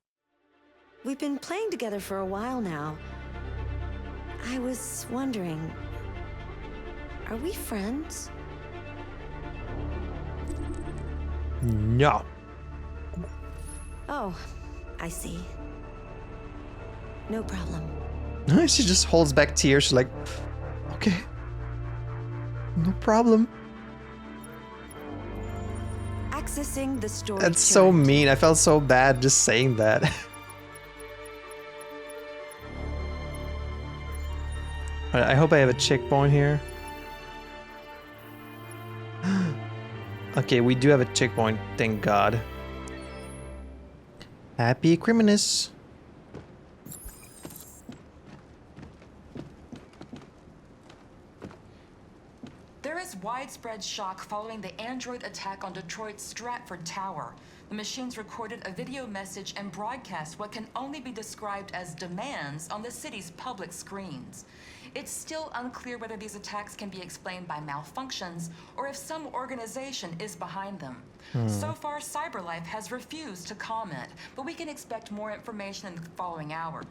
We've been playing together for a while now. I was wondering, are we friends? No. Oh, I see. No problem. She just holds back tears. She's like, okay. No problem. Accessing the storage. That's so mean. I felt so bad just saying that. Alright, I hope I have a checkpoint here. Okay, we do have a checkpoint, thank God. Happy Criminus. There is widespread shock following the android attack on Detroit's Stratford Tower. The machines recorded a video message and broadcast what can only be described as demands on the city's public screens. It's still unclear whether these attacks can be explained by malfunctions or if some organization is behind them. So far, CyberLife has refused to comment, but we can expect more information in the following hour.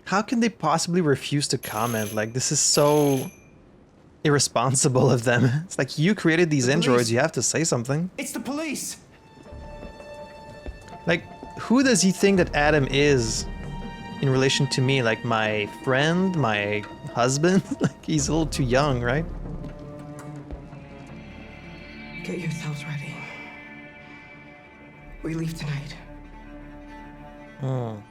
How can they possibly refuse to comment? Like, this is so irresponsible of them. It's like, you created these androids, you have to say something. It's the police! Like, who does he think that Adam is in relation to me? Like, my friend, my husband? Like, he's a little too young, right? Get yourselves ready. We leave tonight. Oh.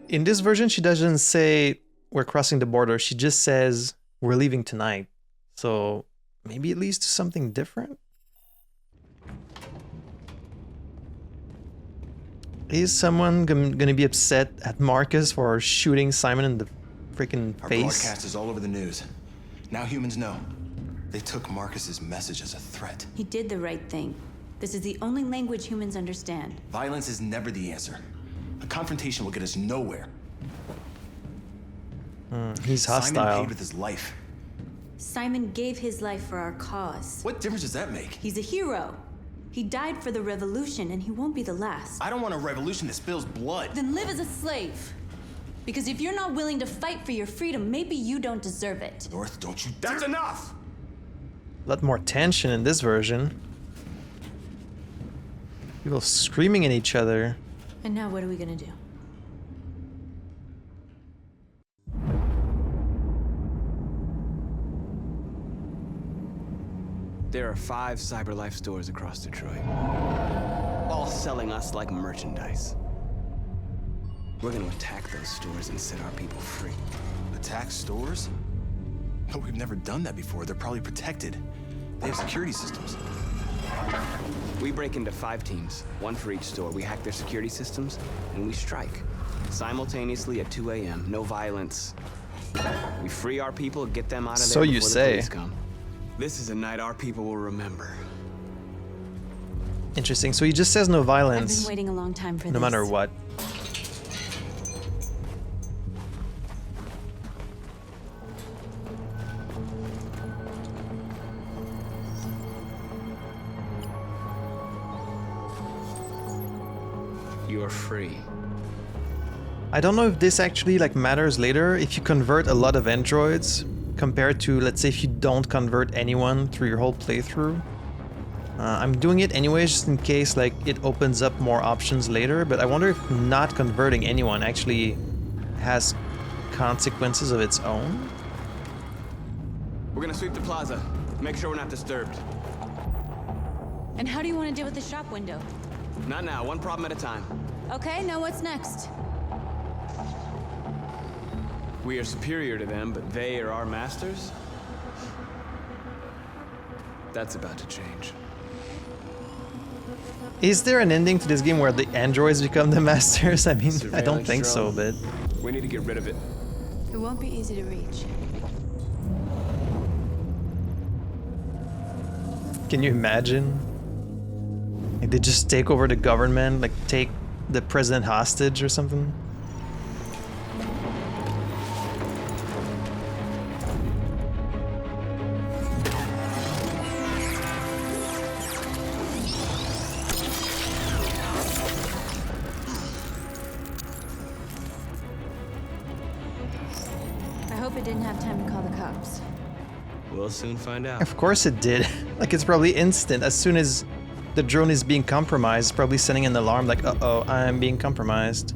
In this version, she doesn't say we're crossing the border. She just says we're leaving tonight. So maybe it leads to something different? Is someone gonna be upset at Markus for shooting Simon in the freaking Our face? broadcast is all over the news. Now humans know. They took Markus's message as a threat. He did the right thing. This is the only language humans understand. Violence is never the answer. A confrontation will get us nowhere. He's Simon hostile. paid with his life. Simon gave his life for our cause. What difference does that make? He's a hero. He died for the revolution, and he won't be the last. I don't want a revolution that spills blood. Then live as a slave. Because if you're not willing to fight for your freedom, maybe you don't deserve it. North, don't you That's enough! A lot more tension in this version. People screaming at each other. And now what are we gonna do? There are 5 CyberLife stores across Detroit, all selling us like merchandise. We're gonna attack those stores and set our people free. Attack stores? No, we've never done that before. They're probably protected. They have security systems. We break into 5 teams, 1 for each store. We hack their security systems, and we strike. Simultaneously at 2 a.m., no violence. We free our people, get them out of there So you before the say. police come. This is a night our people will remember. Interesting. So he just says no I've violence. been waiting a long time for this. No matter what. You are free. I don't know if this actually like matters later if you convert a lot of androids compared to, let's say, if you don't convert anyone through your whole playthrough. I'm doing it anyways just in case like it opens up more options later, but I wonder if not converting anyone actually has consequences of its own. We're gonna sweep the plaza. Make sure we're not disturbed. And how do you want to deal with the shop window? Not now, 1 problem at a time. Okay, now what's next? We are superior to them, but they are our masters? That's about to change. Is there an ending to this game where the androids become the masters? I mean, I don't Surveillance think so, drone. but... We need to get rid of it. It won't be easy to reach. Can you imagine? Like they just take over the government, like take the president hostage or something? I hope it didn't have time to call the cops. We'll soon find out. Of course it did. Like it's probably instant. As soon as the drone is being compromised, it's probably sending an alarm like, uh-oh, I'm being compromised.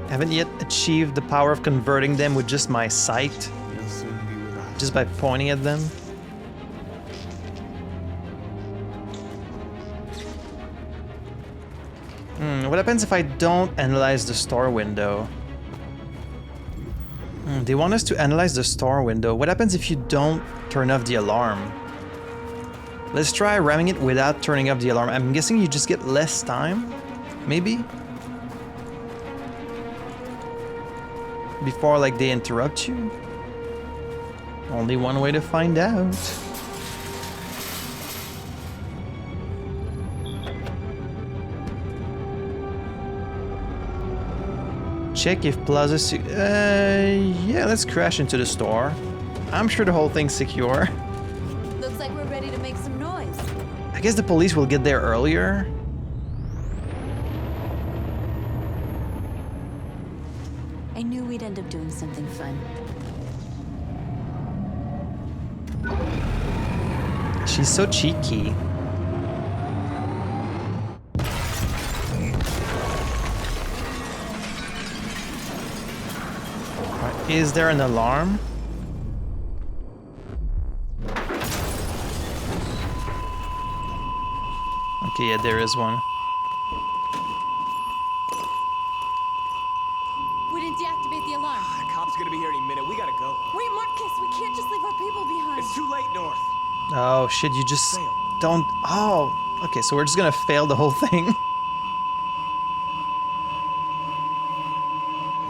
Haven't yet achieved the power of converting them with just my sight. You'll soon be with us. Just by pointing at them. What happens if I don't analyze the store window? They want us to analyze the store window. What happens if you don't turn off the alarm? Let's try ramming it without turning off the alarm. I'm guessing you just get less time? Maybe? Before like they interrupt you? Only one way to find out. Check if Plaza's... yeah, let's crash into the store. I'm sure the whole thing's secure. Looks like we're ready to make some noise. I guess the police will get there earlier. I knew we'd end up doing something fun. She's so cheeky. Right, is there an alarm? Okay, yeah, there is one. We didn't deactivate the alarm. The cop's gonna be here any minute. We gotta go. Wait, Marcus, we can't just leave our people behind. It's too late, North. Oh shit, you just... Sail. Don't... Oh, okay, so we're just gonna fail the whole thing.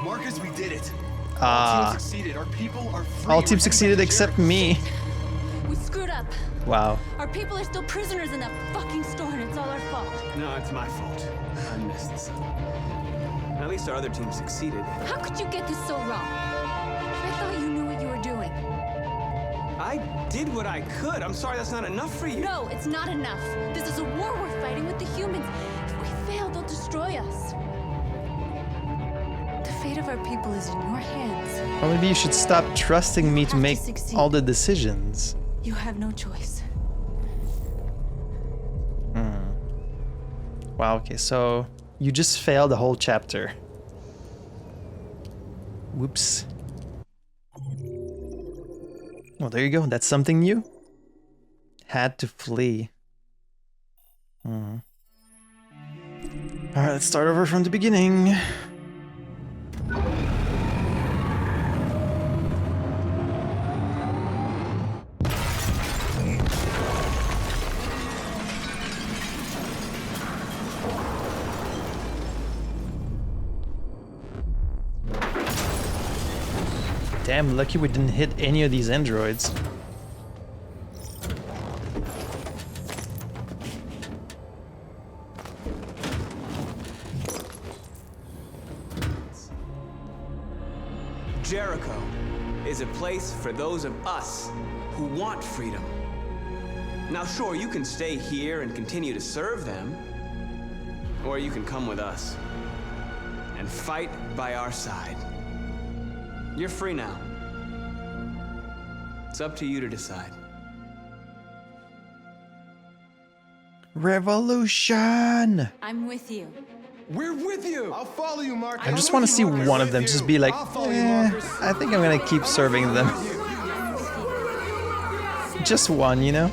Markus, we did it. Ah. All teams succeeded. Our people are free. All teams succeeded except me. We screwed up. Wow. Our people are still prisoners in that fucking store, and it's all our fault. No, it's my fault. I messed this up. At least our other team succeeded. How could you get this so wrong? I thought you knew what you were doing. I did what I could. I'm sorry that's not enough for you. No, it's not enough. This is a war we're fighting with the humans. If we fail, they'll destroy us. The fate of our people is in your hands. Or maybe you should stop trusting me to make all the decisions. You have no choice. Wow, okay, so you just failed the whole chapter. Whoops. Well, there you go. That's something new. Had to flee. Alright, let's start over from the beginning. Damn, lucky we didn't hit any of these androids. Jericho is a place for those of us who want freedom. Now, sure, you can stay here and continue to serve them, or you can come with us and fight by our side. You're free now. It's up to you to decide. Revolution! I'm with you. We're with you. I'll follow you, Markus. I just want to see one of them just be like, I think I'm gonna keep serving them. Just one, you know?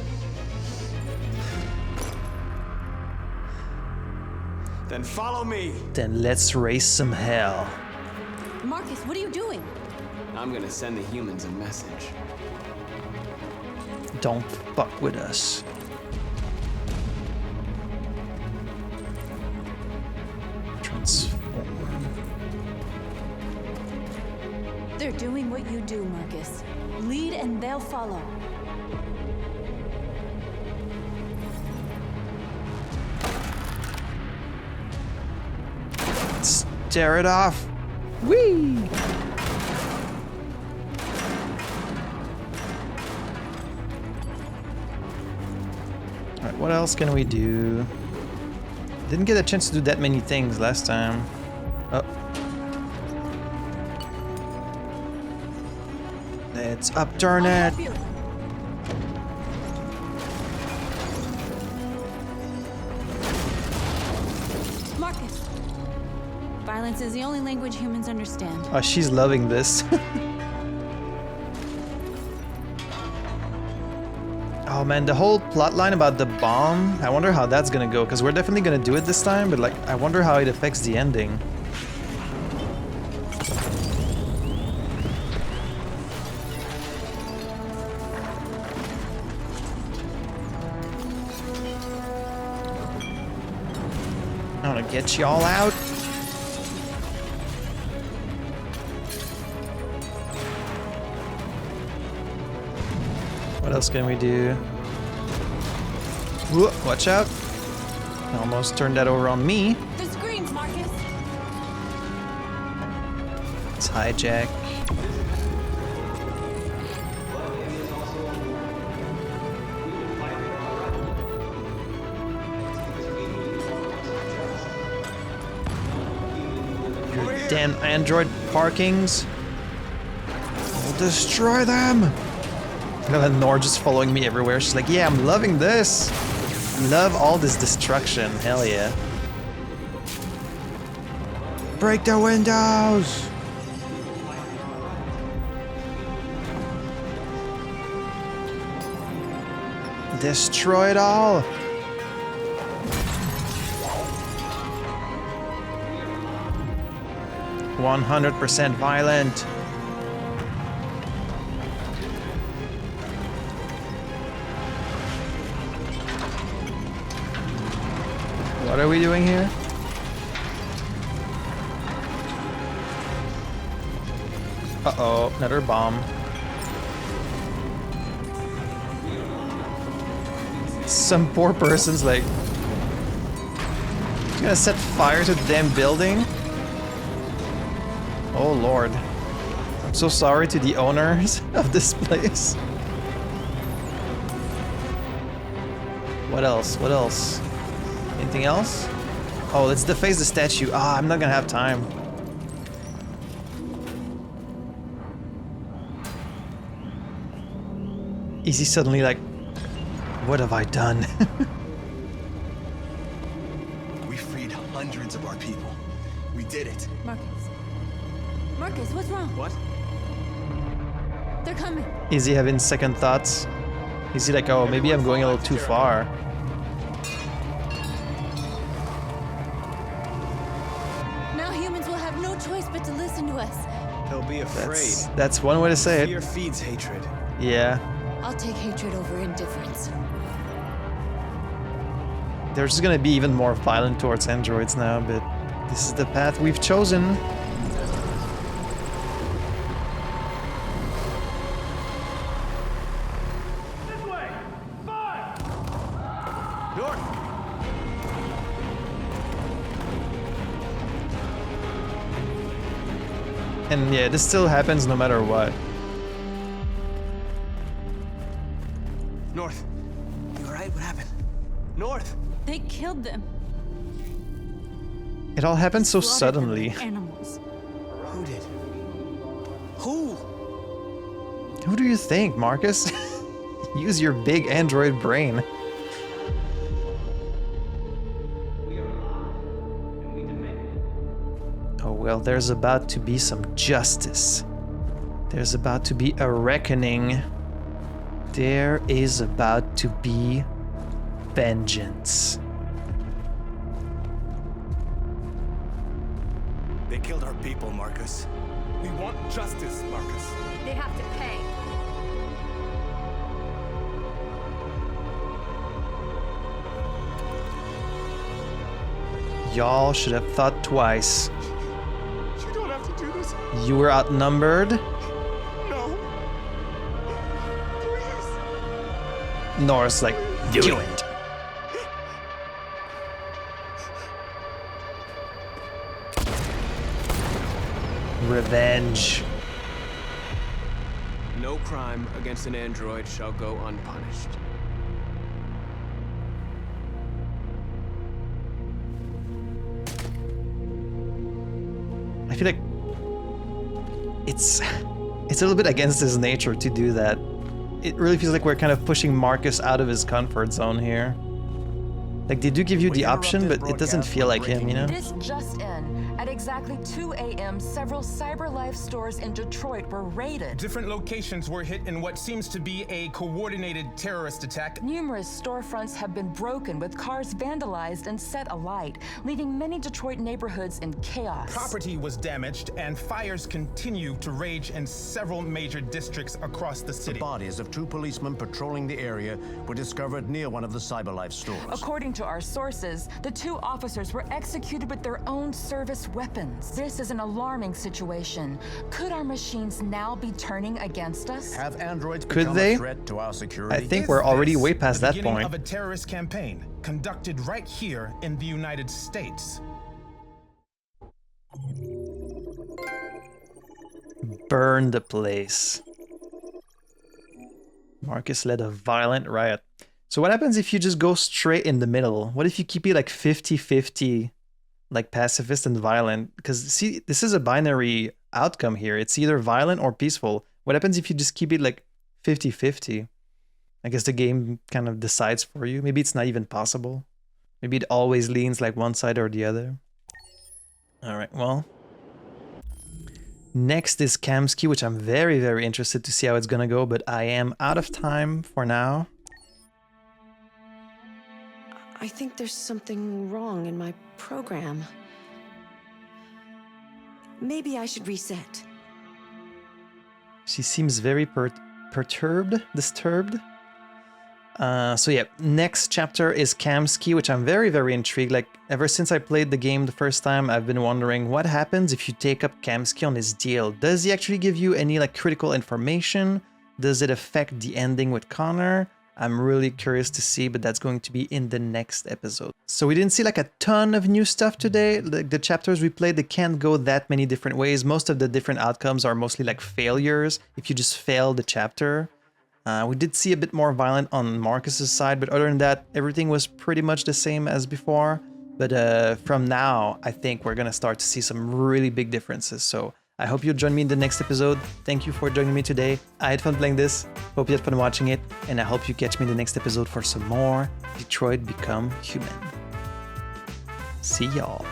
Then follow me. Then let's raise some hell. Markus, what are you doing? I'm gonna send the humans a message. Don't fuck with us. Transform. They're doing what you do, Markus. Lead and they'll follow. Stare it off. Whee! Alright, what else can we do? Didn't get a chance to do that many things last time. Oh. Let's upturn it. Markus. Violence is the only language humans understand. Oh, she's loving this. Oh man, the whole plotline about the bomb, I wonder how that's gonna go, because we're definitely gonna do it this time, but like, I wonder how it affects the ending. I wanna get y'all out. What else can we do? Whoa, watch out. Almost turned that over on me. The screens, Markus. Let's hijack. Your damn android parkings. We'll destroy them. I have Nor just following me everywhere. She's like, yeah, I'm loving this. Love all this destruction. Hell yeah. Break the windows. Destroy it all. %100% violent. What are we doing here? Uh-oh, another bomb. Some poor person's like... He's gonna set fire to the damn building? Oh lord. I'm so sorry to the owners of this place. What else? What else? Anything else? Oh, let's deface the statue. Ah, I'm not gonna have time. Is he suddenly like, what have I done? We freed hundreds of our people. We did it. Markus. Markus, what's wrong? What? They're coming. Is he having second thoughts? Is he like, oh, maybe I'm going a little too far? Now humans will have no choice but to listen to us. They'll be afraid. That's one way to say Fear it. feeds hatred. Yeah. I'll take hatred over indifference. They're just gonna be even more violent towards androids now, but this is the path we've chosen. And yeah, this still happens no matter what. North. You alright? What happened? North! They killed them. It all happened so Slaughtered them suddenly. like animals. Who did? Who? Who do you think, Markus? Use your big android brain. Oh well, there's about to be some justice. There's about to be a reckoning. There is about to be vengeance. They killed our people, Markus. We want justice, Markus. They have to pay. Y'all should have thought twice. You don't have to do this. You were outnumbered. No. Please. Nor's like, do it. Revenge. No crime against an android shall go unpunished. I feel like it's a little bit against his nature to do that. It really feels like we're kind of pushing Markus out of his comfort zone here. Like, they do give you the option, but it doesn't feel like him, you know? This just in. At exactly 2 a.m., several CyberLife stores in Detroit were raided. Different locations were hit in what seems to be a coordinated terrorist attack. Numerous storefronts have been broken, with cars vandalized and set alight, leaving many Detroit neighborhoods in chaos. Property was damaged, and fires continue to rage in several major districts across the city. The bodies of 2 policemen patrolling the area were discovered near one of the CyberLife stores. According to our sources, the 2 officers were executed with their own service weapons. This is an alarming situation. Could our machines now be turning against us? Have androids Could become they? a threat to our security? I think we're already way past the that beginning point. of a terrorist campaign conducted right here in the United States. Burn the place. Markus led a violent riot. So what happens if you just go straight in the middle? What if you keep it like 50-50, like pacifist and violent? Because see, this is a binary outcome here. It's either violent or peaceful. What happens if you just keep it like 50-50? I guess the game kind of decides for you. Maybe it's not even possible. Maybe it always leans like one side or the other. All right, well. Next is Kamsky, which I'm very, very interested to see how it's gonna go, but I am out of time for now. I think there's something wrong in my program. Maybe I should reset. She seems very perturbed, disturbed. So yeah, next chapter is Kamsky, which I'm very, very intrigued. Like, ever since I played the game the first time, I've been wondering what happens if you take up Kamsky on his deal. Does he actually give you any like critical information? Does it affect the ending with Connor? I'm really curious to see, but that's going to be in the next episode. So we didn't see like a ton of new stuff today. Like the chapters we played, they can't go that many different ways. Most of the different outcomes are mostly like failures if you just fail the chapter. We did see a bit more violent on Markus's side, but other than that, everything was pretty much the same as before. But from now, I think we're gonna start to see some really big differences. So I hope you'll join me in the next episode. Thank you for joining me today. I had fun playing this. Hope you had fun watching it. And I hope you catch me in the next episode for some more Detroit Become Human. See y'all.